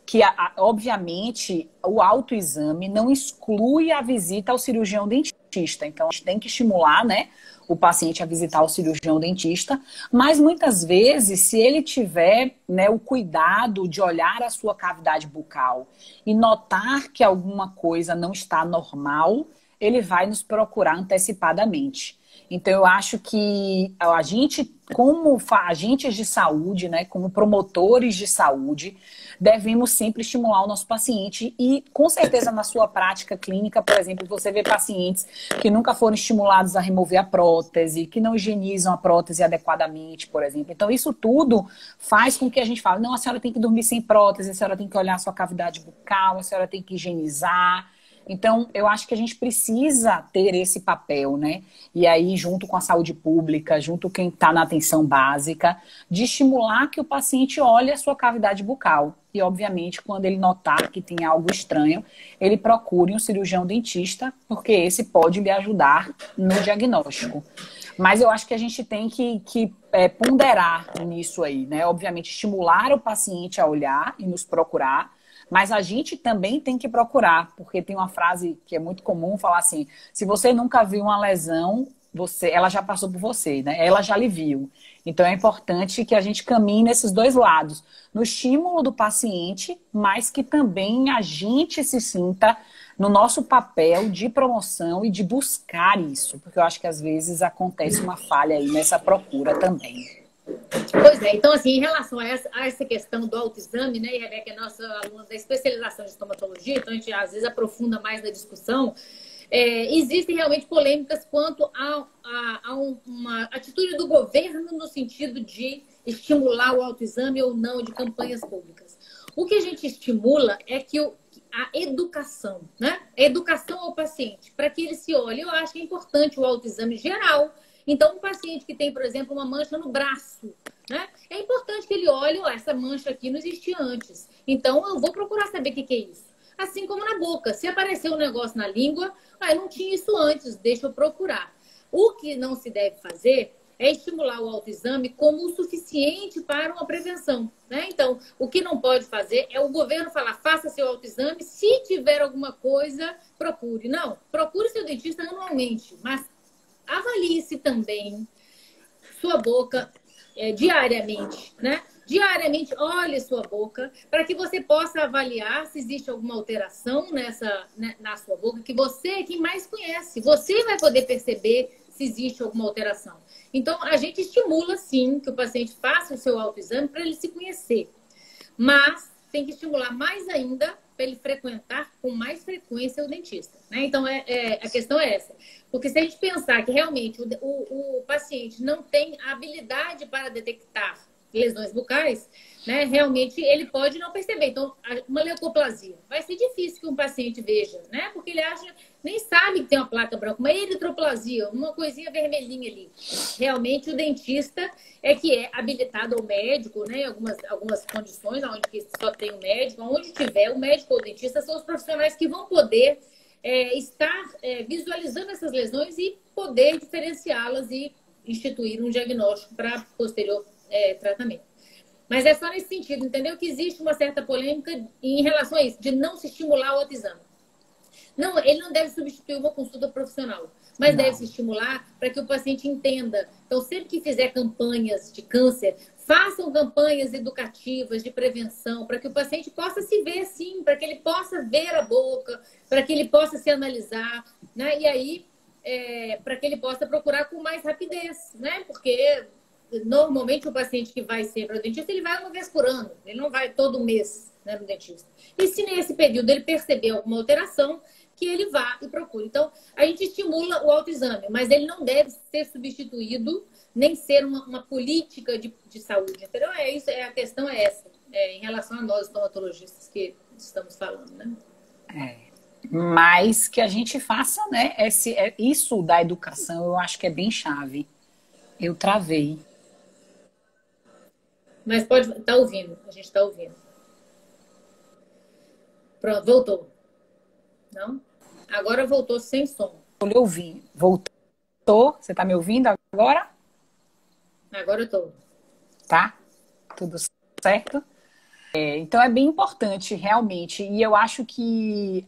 que, obviamente, o autoexame não exclui a visita ao cirurgião dentista. Então, a gente tem que estimular, né, o paciente a visitar o cirurgião dentista, mas muitas vezes, se ele tiver, né, o cuidado de olhar a sua cavidade bucal e notar que alguma coisa não está normal, ele vai nos procurar antecipadamente. Então, eu acho que a gente, como agentes de saúde, né, como promotores de saúde, devemos sempre estimular o nosso paciente e, com certeza, na sua prática clínica, por exemplo, você vê pacientes que nunca foram estimulados a remover a prótese, que não higienizam a prótese adequadamente, por exemplo. Então, isso tudo faz com que a gente fale, não, a senhora tem que dormir sem prótese, a senhora tem que olhar a sua cavidade bucal, a senhora tem que higienizar. Então, eu acho que a gente precisa ter esse papel, né? E aí, junto com a saúde pública, junto com quem está na atenção básica, de estimular que o paciente olhe a sua cavidade bucal. E, obviamente, quando ele notar que tem algo estranho, ele procure um cirurgião dentista, porque esse pode lhe ajudar no diagnóstico. Mas eu acho que a gente tem que ponderar nisso aí, né? Obviamente, estimular o paciente a olhar e nos procurar, mas a gente também tem que procurar, porque tem uma frase que é muito comum, falar assim, se você nunca viu uma lesão, ela já passou por você, né? Ela já lhe viu. Então é importante que a gente caminhe nesses dois lados, no estímulo do paciente, mas que também a gente se sinta no nosso papel de promoção e de buscar isso, porque eu acho que às vezes acontece uma falha aí nessa procura também. Pois é, então assim, em relação a essa questão do autoexame, né, e a Rebeca é nossa aluna da especialização de estomatologia, então a gente às vezes aprofunda mais na discussão, existem realmente polêmicas quanto a uma atitude do governo no sentido de estimular o autoexame ou não de campanhas públicas. O que a gente estimula é que a educação, né, a educação ao paciente, para que ele se olhe. Eu acho que é importante o autoexame geral. Então, um paciente que tem, por exemplo, uma mancha no braço, né? É importante que ele olhe, essa mancha aqui não existia antes. Então, eu vou procurar saber o que é isso. Assim como na boca. Se aparecer um negócio na língua, eu não tinha isso antes, deixa eu procurar. O que não se deve fazer é estimular o autoexame como o suficiente para uma prevenção, né? Então, o que não pode fazer é o governo falar, faça seu autoexame, se tiver alguma coisa, procure. Não, procure seu dentista anualmente, mas avalie-se também sua boca diariamente, né? Diariamente, olhe sua boca para que você possa avaliar se existe alguma alteração na sua boca, que você é quem mais conhece. Você vai poder perceber se existe alguma alteração. Então, a gente estimula, sim, que o paciente faça o seu autoexame para ele se conhecer. Mas tem que estimular mais ainda para ele frequentar com mais frequência o dentista, né? Então, a questão é essa. Porque se a gente pensar que realmente o paciente não tem a habilidade para detectar lesões bucais, né, realmente ele pode não perceber. Então, uma leucoplasia. Vai ser difícil que um paciente veja, né? Porque ele nem sabe que tem uma placa branca, uma eritroplasia, uma coisinha vermelhinha ali. Realmente o dentista é que é habilitado, ao médico, né? Algumas condições onde só tem o médico, onde tiver o médico ou o dentista, são os profissionais que vão poder estar visualizando essas lesões e poder diferenciá-las e instituir um diagnóstico para posterior tratamento. Mas é só nesse sentido, entendeu? Que existe uma certa polêmica em relação a isso, de não se estimular o autoexame. Não, ele não deve substituir uma consulta profissional, mas deve se estimular para que o paciente entenda. Então, sempre que fizer campanhas de câncer, façam campanhas educativas de prevenção, para que o paciente possa se ver sim, para que ele possa ver a boca, para que ele possa se analisar, né? E aí, para que ele possa procurar com mais rapidez, né? Porque normalmente o paciente que vai sempre ao dentista, ele vai uma vez por ano, ele não vai todo mês, né, no dentista. E se nesse período ele perceber alguma alteração, que ele vá e procure. Então, a gente estimula o autoexame, mas ele não deve ser substituído, nem ser uma política de saúde. Entendeu? A questão é essa, em relação a nós, estomatologistas, que estamos falando, né? Mas que a gente faça, né? Isso da educação, eu acho que é bem chave. Eu travei. Mas pode... Tá ouvindo, a gente tá ouvindo. Pronto, voltou. Não? Agora voltou sem som. Eu lhe ouvi. Voltou? Você tá me ouvindo agora? Agora eu tô. Tá? Tudo certo? Então é bem importante, realmente. E eu acho que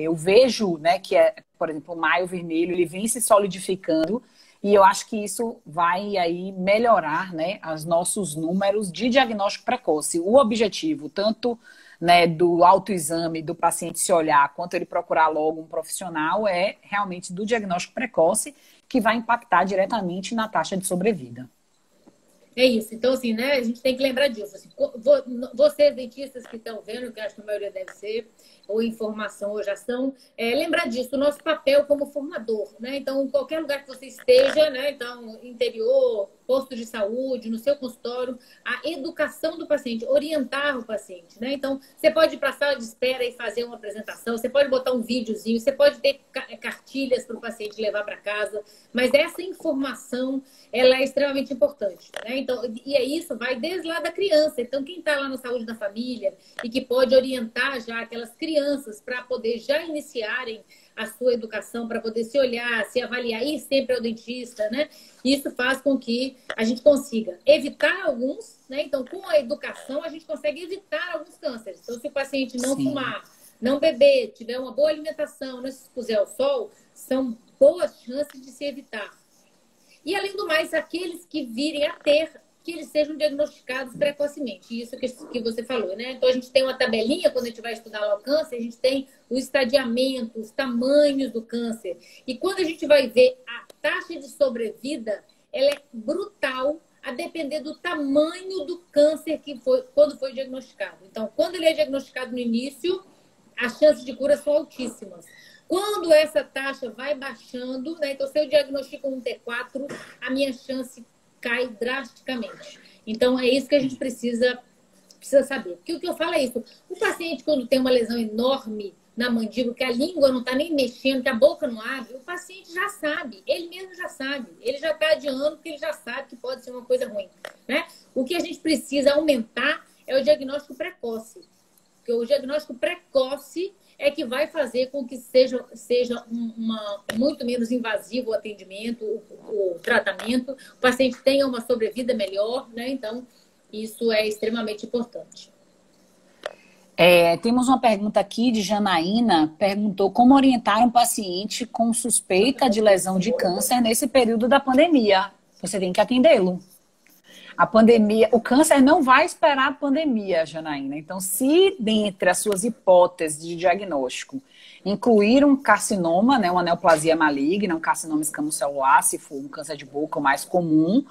eu vejo, né, que por exemplo, o Maio Vermelho, ele vem se solidificando. E eu acho que isso vai aí melhorar, né, os nossos números de diagnóstico precoce. O objetivo, tanto, né, do autoexame do paciente se olhar, quanto ele procurar logo um profissional, é realmente do diagnóstico precoce, que vai impactar diretamente na taxa de sobrevida. É isso. Então, assim, né, a gente tem que lembrar disso. Assim, vocês, dentistas que estão vendo, que acho que a maioria deve ser, ou informação ou já são, lembrar disso, o nosso papel como formador, né? Então, em qualquer lugar que você esteja, né? Então, interior, posto de saúde, no seu consultório, a educação do paciente, orientar o paciente, né? Então, você pode ir para a sala de espera e fazer uma apresentação, você pode botar um videozinho, você pode ter cartilhas para o paciente levar para casa, mas essa informação, ela é extremamente importante, né? Então, e isso vai desde lá da criança. Então, quem está lá na saúde da família e que pode orientar já aquelas crianças para poder já iniciarem a sua educação, para poder se olhar, se avaliar, ir sempre ao dentista, né? Isso faz com que a gente consiga evitar alguns, né? Então, com a educação, a gente consegue evitar alguns cânceres. Então, se o paciente não fumar, não beber, tiver uma boa alimentação, não se expuser ao sol, são boas chances de se evitar. E, além do mais, aqueles que virem a ter, que eles sejam diagnosticados precocemente. Isso que você falou, né? Então, a gente tem uma tabelinha, quando a gente vai estudar lá o câncer, a gente tem o estadiamento, os tamanhos do câncer. E quando a gente vai ver a taxa de sobrevida, ela é brutal, a depender do tamanho do câncer que foi, quando foi diagnosticado. Então, quando ele é diagnosticado no início, as chances de cura são altíssimas. Quando essa taxa vai baixando, né? Então, se eu diagnostico um T4, a minha chance cai drasticamente. Então, é isso que a gente precisa saber. Porque o que eu falo é isso. O paciente, quando tem uma lesão enorme na mandíbula, que a língua não está nem mexendo, que a boca não abre, o paciente já sabe. Ele mesmo já sabe. Ele já está adiando porque ele já sabe que pode ser uma coisa ruim, né? O que a gente precisa aumentar é o diagnóstico precoce. Porque o diagnóstico precoce é que vai fazer com que seja muito menos invasivo o atendimento, o tratamento, o paciente tenha uma sobrevida melhor, né? Então, isso é extremamente importante. Temos uma pergunta aqui de Janaína, perguntou como orientar um paciente com suspeita de lesão de câncer nesse período da pandemia. Você tem que atendê-lo. A pandemia, o câncer não vai esperar a pandemia, Janaína. Então, se dentre as suas hipóteses de diagnóstico incluir um carcinoma, né, uma neoplasia maligna, um carcinoma escamocelular, se for um câncer de boca o mais comum,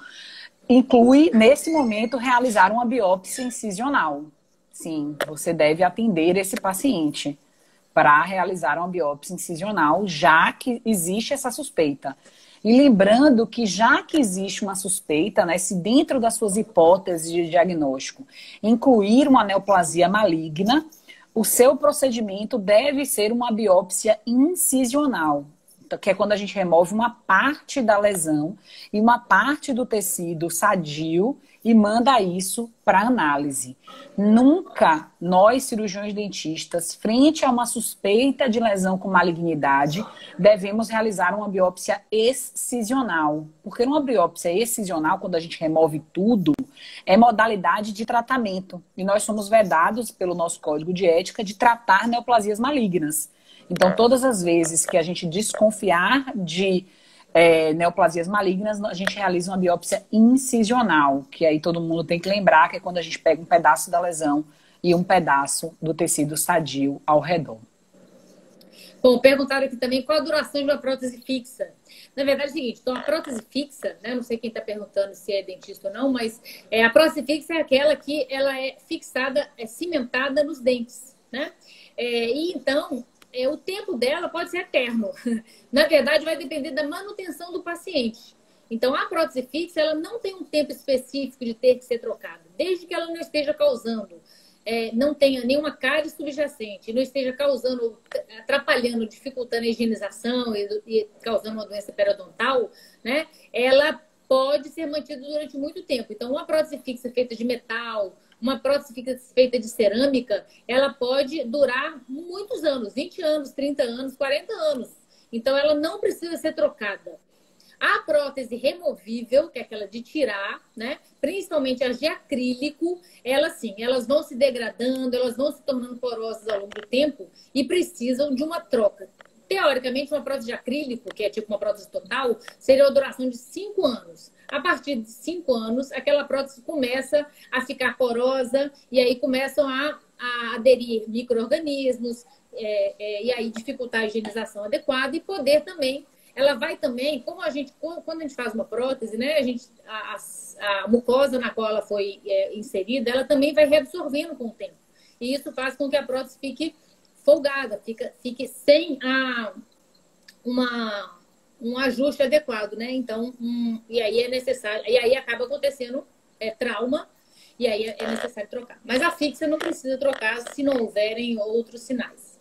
inclui, nesse momento, realizar uma biópsia incisional. Sim, você deve atender esse paciente para realizar uma biópsia incisional, já que existe essa suspeita. E lembrando que já que existe uma suspeita, né, se dentro das suas hipóteses de diagnóstico incluir uma neoplasia maligna, o seu procedimento deve ser uma biópsia incisional, que é quando a gente remove uma parte da lesão e uma parte do tecido sadio e manda isso para análise. Nunca nós, cirurgiões dentistas, frente a uma suspeita de lesão com malignidade, devemos realizar uma biópsia excisional. Porque uma biópsia excisional, quando a gente remove tudo, é modalidade de tratamento. E nós somos vedados pelo nosso código de ética de tratar neoplasias malignas. Então, todas as vezes que a gente desconfiar de neoplasias malignas, a gente realiza uma biópsia incisional, que aí todo mundo tem que lembrar que é quando a gente pega um pedaço da lesão e um pedaço do tecido sadio ao redor. Bom, perguntaram aqui também qual a duração de uma prótese fixa. Na verdade é o seguinte, então a prótese fixa, né, não sei quem está perguntando se é dentista ou não, mas a prótese fixa é aquela que ela é fixada, é cimentada nos dentes, né? E então, o tempo dela pode ser eterno. Na verdade, vai depender da manutenção do paciente. Então, a prótese fixa, ela não tem um tempo específico de ter que ser trocada, desde que ela não esteja causando, não tenha nenhuma cárie subjacente, não esteja causando, atrapalhando, dificultando a higienização e causando uma doença periodontal, né? Ela pode ser mantida durante muito tempo. Então, uma prótese fixa feita de metal, uma prótese fixa feita de cerâmica, ela pode durar muitos anos, 20 anos, 30 anos, 40 anos. Então, ela não precisa ser trocada. A prótese removível, que é aquela de tirar, né? Principalmente as de acrílico, elas sim, elas vão se degradando, elas vão se tornando porosas ao longo do tempo e precisam de uma troca. Teoricamente, uma prótese de acrílico, que é tipo uma prótese total, seria uma duração de 5 anos. A partir de 5 anos, aquela prótese começa a ficar porosa e aí começam a aderir micro-organismos e aí dificultar a higienização adequada e poder também, ela vai também, quando a gente faz uma prótese, né, a mucosa na qual ela foi inserida, ela também vai reabsorvendo com o tempo. E isso faz com que a prótese fique folgada, fique sem um ajuste adequado, né? Então, e aí é necessário, e aí acaba acontecendo trauma, e aí é necessário trocar. Mas a fixa não precisa trocar se não houverem outros sinais.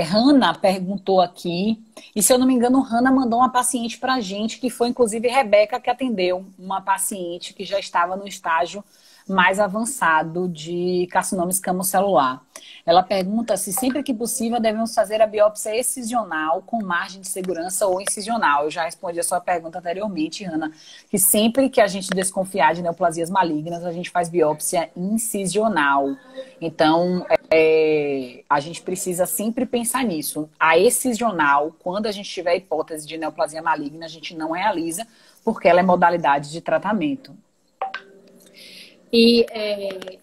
Hanna perguntou aqui, e se eu não me engano, Hanna mandou uma paciente pra gente, que foi inclusive Rebeca que atendeu uma paciente que já estava no estágio mais avançado de carcinoma escamocelular. Ela pergunta se sempre que possível devemos fazer a biópsia excisional com margem de segurança ou incisional. Eu já respondi a sua pergunta anteriormente, Ana, que sempre que a gente desconfiar de neoplasias malignas, a gente faz biópsia incisional. Então, a gente precisa sempre pensar nisso. A excisional, quando a gente tiver hipótese de neoplasia maligna, a gente não realiza, porque ela é modalidade de tratamento. E,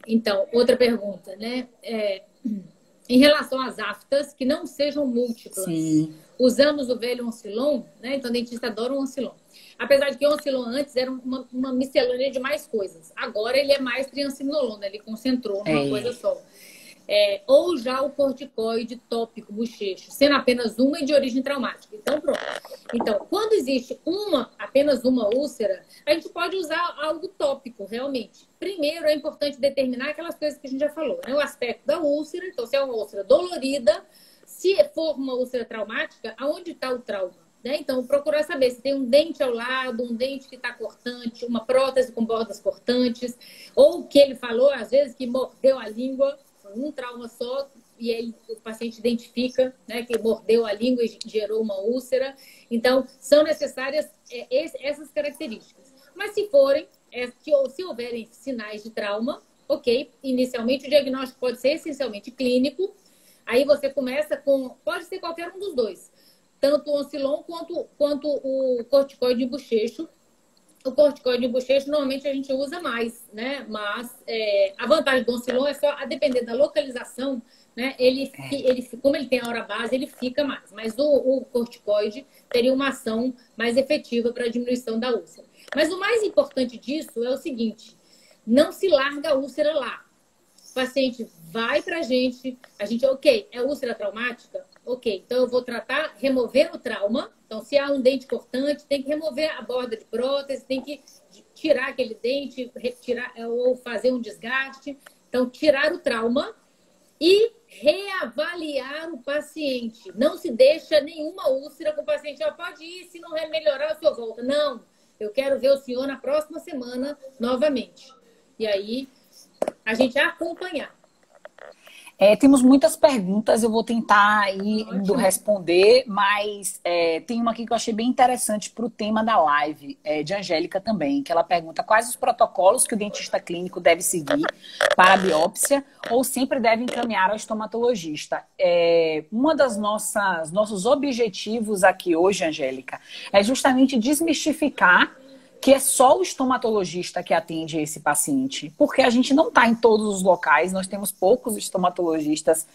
então, outra pergunta, né? Em relação às aftas, que não sejam múltiplas. Sim. Usamos o velho Oncilon, né? Então, o dentista adora o Oncilon. Apesar de que o Oncilon antes era uma miscelânea de mais coisas. Agora ele é mais triancinolona, ele concentrou numa coisa só. Ou já o corticoide tópico, bochecho, sendo apenas uma e de origem traumática. Então, pronto. Então, quando existe apenas uma úlcera, a gente pode usar algo tópico, realmente. Primeiro, é importante determinar aquelas coisas que a gente já falou, né? O aspecto da úlcera, então, se é uma úlcera dolorida, se for uma úlcera traumática, aonde está o trauma? Né? Então, procurar saber se tem um dente ao lado, um dente que está cortante, uma prótese com bordas cortantes, ou o que ele falou, às vezes, que mordeu a língua, um trauma só, e aí o paciente identifica, né, que mordeu a língua e gerou uma úlcera. Então, são necessárias essas características. Mas se houverem sinais de trauma, ok, inicialmente o diagnóstico pode ser essencialmente clínico, aí você começa pode ser qualquer um dos dois, tanto o Oncilon quanto o corticoide de bochecho. O corticoide de bochecho, normalmente a gente usa mais, né? Mas a vantagem do Oncilon é só, a depender da localização, né? Como ele tem a hora base, ele fica mais. Mas o corticoide teria uma ação mais efetiva para a diminuição da úlcera. Mas o mais importante disso é o seguinte, não se larga a úlcera lá. O paciente vai para a gente, ok, é úlcera traumática? Ok, então eu vou tratar removendo o trauma. Então, se há um dente cortante, tem que remover a borda de prótese, tem que tirar aquele dente, retirar ou fazer um desgaste. Então, tirar o trauma e reavaliar o paciente. Não se deixa nenhuma úlcera com o paciente. Pode ir, se não melhorar, o senhor volta. Não. Eu quero ver o senhor na próxima semana novamente. E aí, a gente acompanhar. Temos muitas perguntas, eu vou tentar indo Ótimo. responder, mas tem uma aqui que eu achei bem interessante para o tema da live, de Angélica também, que ela pergunta quais os protocolos que o dentista clínico deve seguir para a biópsia ou sempre deve encaminhar ao estomatologista. Uma das nossos objetivos aqui hoje, Angélica, é justamente desmistificar que é só o estomatologista que atende esse paciente, porque a gente não está em todos os locais, nós temos poucos estomatologistas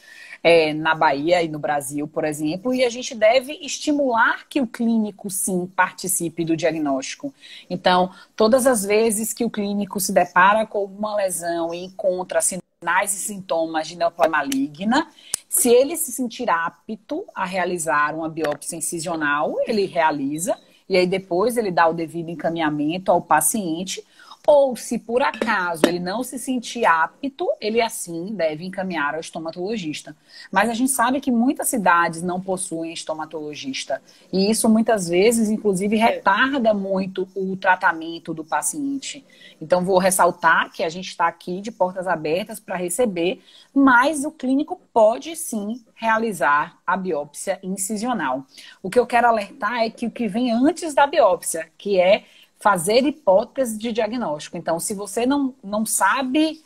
na Bahia e no Brasil, por exemplo, e a gente deve estimular que o clínico, sim, participe do diagnóstico. Então, todas as vezes que o clínico se depara com uma lesão e encontra sinais e sintomas de neoplasia maligna, se ele se sentir apto a realizar uma biópsia incisional, ele realiza, e aí depois ele dá o devido encaminhamento ao paciente, ou se por acaso ele não se sentir apto, ele assim deve encaminhar ao estomatologista. Mas a gente sabe que muitas cidades não possuem estomatologista, e isso muitas vezes, inclusive, retarda muito o tratamento do paciente. Então vou ressaltar que a gente está aqui de portas abertas para receber, mas o clínico pode sim realizar a biópsia incisional. O que eu quero alertar é que o que vem antes da biópsia, que é fazer hipótese de diagnóstico. Então, se você não sabe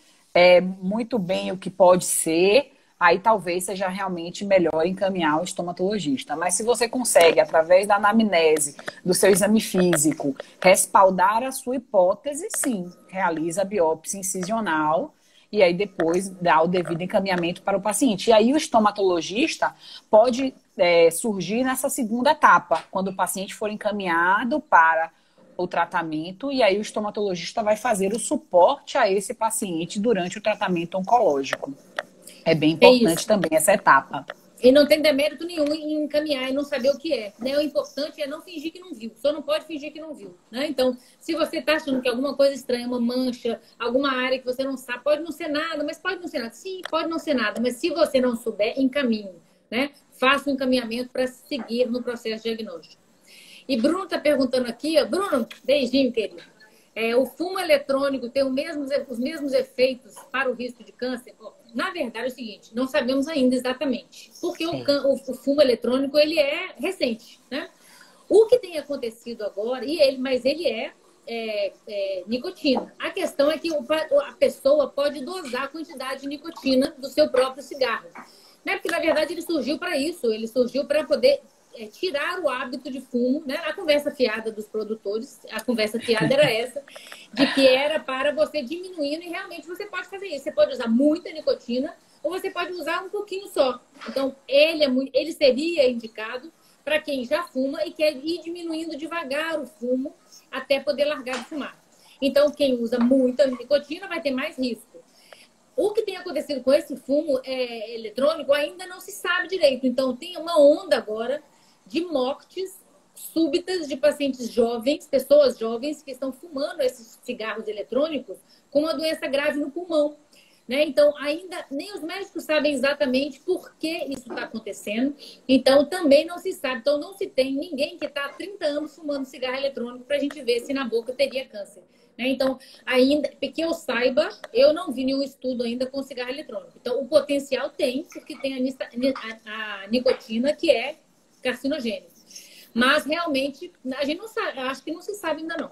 muito bem o que pode ser, aí talvez seja realmente melhor encaminhar o estomatologista. Mas se você consegue, através da anamnese, do seu exame físico, respaldar a sua hipótese, sim, realiza a biópsia incisional e aí depois dá o devido encaminhamento para o paciente. E aí o estomatologista pode surgir nessa segunda etapa, quando o paciente for encaminhado para o tratamento, e aí o estomatologista vai fazer o suporte a esse paciente durante o tratamento oncológico. É bem importante também essa etapa. E não tem demérito nenhum em encaminhar e não saber o que é, né? O importante é não fingir que não viu. Só não pode fingir que não viu, né? Então, se você está achando que alguma coisa estranha, uma mancha, alguma área que você não sabe, pode não ser nada, mas pode não ser nada. Sim, pode não ser nada, mas se você não souber, encaminhe, né? Faça um encaminhamento para seguir no processo diagnóstico. E Bruno está perguntando aqui, ó, Bruno, beijinho, querido. O fumo eletrônico tem os mesmos efeitos para o risco de câncer? Na verdade, é o seguinte, não sabemos ainda exatamente. Porque o fumo eletrônico, ele é recente, né? O que tem acontecido agora, mas ele é nicotina. A questão é que a pessoa pode dosar a quantidade de nicotina do seu próprio cigarro. Né? Porque, na verdade, ele surgiu para isso. Ele surgiu para poder tirar o hábito de fumo, né? A conversa fiada dos produtores, a conversa fiada era essa, de que era para você diminuindo, e realmente você pode fazer isso. Você pode usar muita nicotina ou você pode usar um pouquinho só. Então, ele seria indicado para quem já fuma e quer ir diminuindo devagar o fumo até poder largar de fumar. Então, quem usa muita nicotina vai ter mais risco. O que tem acontecido com esse fumo eletrônico ainda não se sabe direito. Então, tem uma onda agora de mortes súbitas de pacientes jovens, pessoas jovens que estão fumando esses cigarros eletrônicos com uma doença grave no pulmão. Né? Então, ainda nem os médicos sabem exatamente por que isso está acontecendo. Então, também não se sabe. Então, não se tem ninguém que está há 30 anos fumando cigarro eletrônico para a gente ver se na boca teria câncer. Né? Então, ainda que eu saiba, eu não vi nenhum estudo ainda com cigarro eletrônico. Então, o potencial tem, porque tem a nicotina, que é carcinogênico. Mas, realmente, a gente não sabe. Acho que não se sabe ainda não.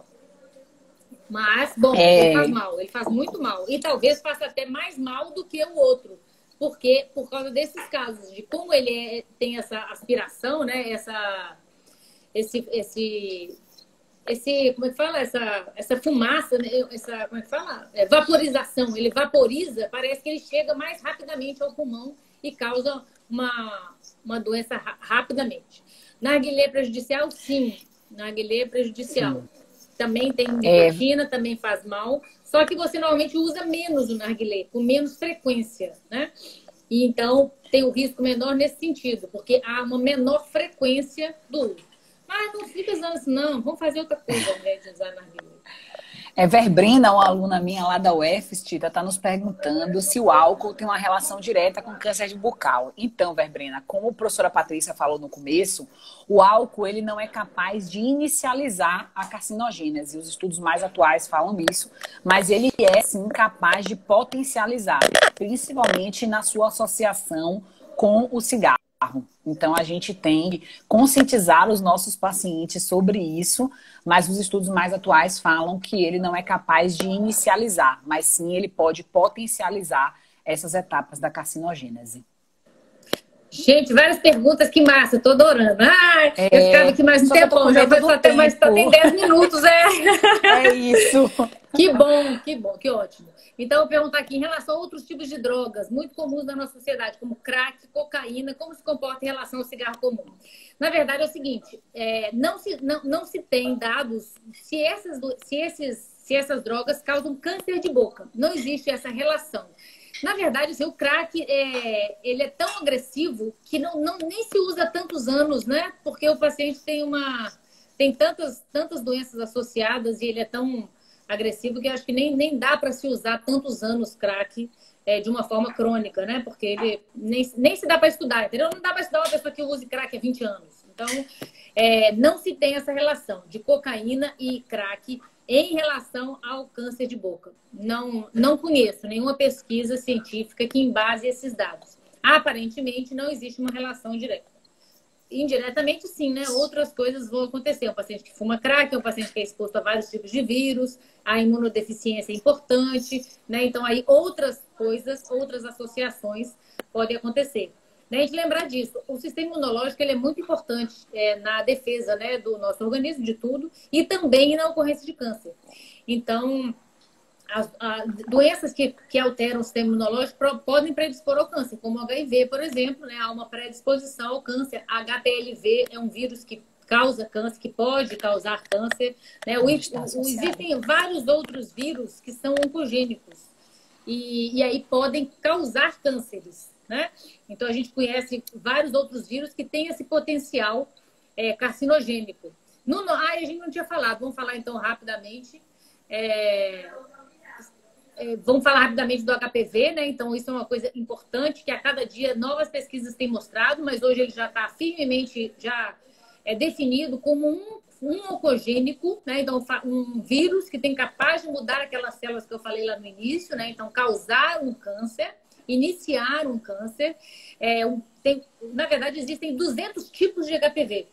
Mas, bom, ele faz mal. Ele faz muito mal. E talvez faça até mais mal do que o outro. Porque, por causa desses casos, de como ele tem essa aspiração, né? Como é que fala? Essa fumaça, né? Como é que fala? Vaporização. Ele vaporiza, parece que ele chega mais rapidamente ao pulmão e causa uma doença rapidamente. Narguilé prejudicial? Sim. Narguilé prejudicial. Sim. Também tem nicotina, também faz mal. Só que você normalmente usa menos o narguilé, com menos frequência, né? E então tem o risco menor nesse sentido, porque há uma menor frequência do uso. Mas não fica usando assim, não. Vamos fazer outra coisa ao invés de usar narguilé. Verbrina, uma aluna minha lá da UFST, está nos perguntando se o álcool tem uma relação direta com câncer de bucal. Então, Verbrina, como a professora Patrícia falou no começo, o álcool ele não é capaz de inicializar a carcinogênese. Os estudos mais atuais falam isso, mas ele é, sim, capaz de potencializar, principalmente na sua associação com o cigarro. Então, a gente tem que conscientizar os nossos pacientes sobre isso, mas os estudos mais atuais falam que ele não é capaz de inicializar, mas sim ele pode potencializar essas etapas da carcinogênese. Gente, várias perguntas, que massa, tô adorando. Eu ficava aqui mais um tempão, já foi só tem 10 minutos, É isso. Que bom, que ótimo. Então, eu vou perguntar aqui, em relação a outros tipos de drogas muito comuns na nossa sociedade, como crack, cocaína, como se comporta em relação ao cigarro comum? Na verdade, é o seguinte, não se tem dados se essas drogas causam câncer de boca. Não existe essa relação. Na verdade, assim, o crack ele é tão agressivo que nem se usa há tantos anos, né? Porque o paciente tem tantas doenças associadas e ele é tão agressivo que acho que nem dá para se usar tantos anos crack de uma forma crônica, né? Porque ele nem se dá para estudar, entendeu? Não dá para estudar uma pessoa que use crack há 20 anos. Então, não se tem essa relação de cocaína e crack em relação ao câncer de boca. Não conheço nenhuma pesquisa científica que embase esses dados. Aparentemente, não existe uma relação direta. Indiretamente, sim, né? Outras coisas vão acontecer. Um paciente que fuma crack, um paciente que é exposto a vários tipos de vírus, a imunodeficiência é importante, né? Então, aí outras coisas, outras associações podem acontecer. A gente lembrar disso, o sistema imunológico ele é muito importante na defesa, né, do nosso organismo, de tudo, e também na ocorrência de câncer. Então, as doenças que alteram o sistema imunológico podem predispor ao câncer, como o HIV, por exemplo, né, há uma predisposição ao câncer. A HPLV é um vírus que causa câncer, que pode causar câncer. Né? Existem vários outros vírus que são oncogênicos e aí podem causar cânceres. Né? Então, a gente conhece vários outros vírus que têm esse potencial carcinogênico. A gente não tinha falado, vamos falar então rapidamente. Vamos falar rapidamente do HPV, né? Então, isso é uma coisa importante que a cada dia novas pesquisas têm mostrado, mas hoje ele já está firmemente definido como um oncogênico, né? Então, um vírus que tem capaz de mudar aquelas células que eu falei lá no início, né? Então, causar um câncer. Iniciar um câncer. Na verdade, existem 200 tipos de HPV.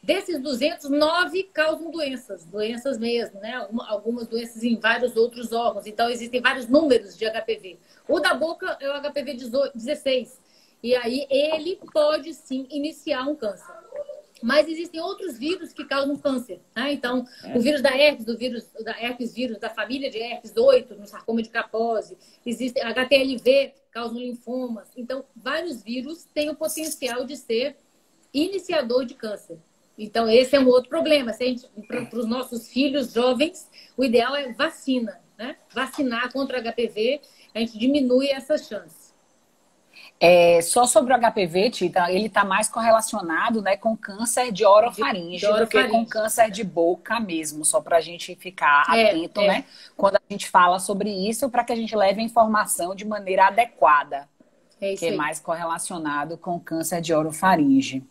Desses 200, 9 causam doenças mesmo, né? Algumas doenças em vários outros órgãos. Então, existem vários números de HPV. O da boca é o HPV 16. E aí, ele pode, sim, iniciar um câncer. Mas existem outros vírus que causam câncer. Né? Então, o vírus da herpes, vírus da família de herpes 8, no sarcoma de Kaposi. Existe HTLV, causam linfomas. Então, vários vírus têm o potencial de ser iniciador de câncer. Então, esse é um outro problema. Para os nossos filhos jovens, o ideal é vacina. Né? Vacinar contra HPV, a gente diminui essa chance. Só sobre o HPV, Tita, ele está mais correlacionado, né, com câncer de orofaringe do que com câncer de boca mesmo, só para a gente ficar atento, né, quando a gente fala sobre isso, para que a gente leve a informação de maneira adequada, que é mais correlacionado com câncer de orofaringe.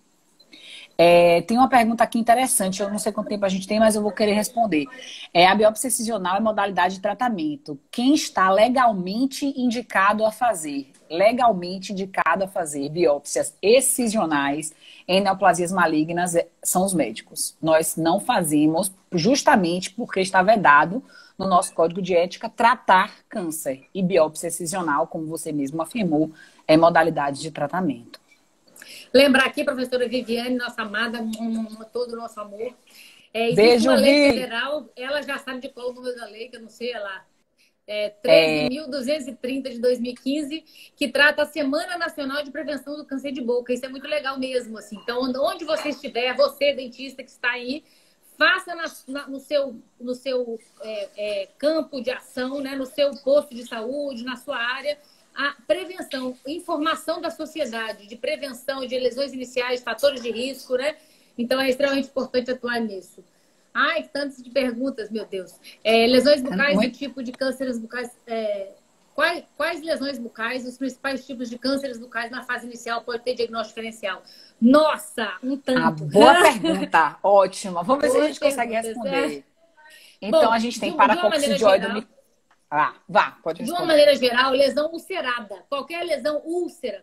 Tem uma pergunta aqui interessante, eu não sei quanto tempo a gente tem, mas eu vou querer responder. A biópsia excisional é modalidade de tratamento. Quem está legalmente indicado a fazer? Legalmente indicado a fazer biópsias excisionais em neoplasias malignas são os médicos. Nós não fazemos justamente porque está vedado no nosso código de ética tratar câncer. E biópsia excisional, como você mesmo afirmou, é modalidade de tratamento. Lembrar aqui, professora Viviane, nossa amada, todo o nosso amor. Beijo, uma lei federal, ela já sabe de qual o número da lei, que eu não sei, 13.230 de 2015, que trata a Semana Nacional de Prevenção do Câncer de Boca. Isso é muito legal mesmo, assim. Então, onde você estiver, você, dentista que está aí, faça no seu campo de ação, né, no seu posto de saúde, na sua área, a prevenção, informação da sociedade de prevenção de lesões iniciais, fatores de risco, né? Então, é extremamente importante atuar nisso. Ai, tantas de perguntas, meu Deus. Lesões bucais e Muito. tipo de cânceres bucais. Quais lesões bucais, os principais tipos de cânceres bucais na fase inicial pode ter diagnóstico diferencial? Nossa, um Ah, tanto. boa pergunta. Ótima. Vamos ver se a Boas gente consegue perguntas. responder. Então, a Bom, gente tem de uma maneira paracoxidioide. geral, Ah, vá, pode de uma responder. maneira geral, lesão ulcerada. Qualquer lesão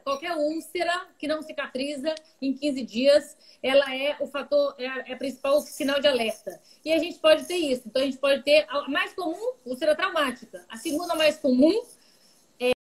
qualquer úlcera que não cicatriza em 15 dias, ela é o fator, é a principal sinal de alerta. E a gente pode ter isso. Então, a gente pode ter a mais comum, úlcera traumática. A segunda mais comum,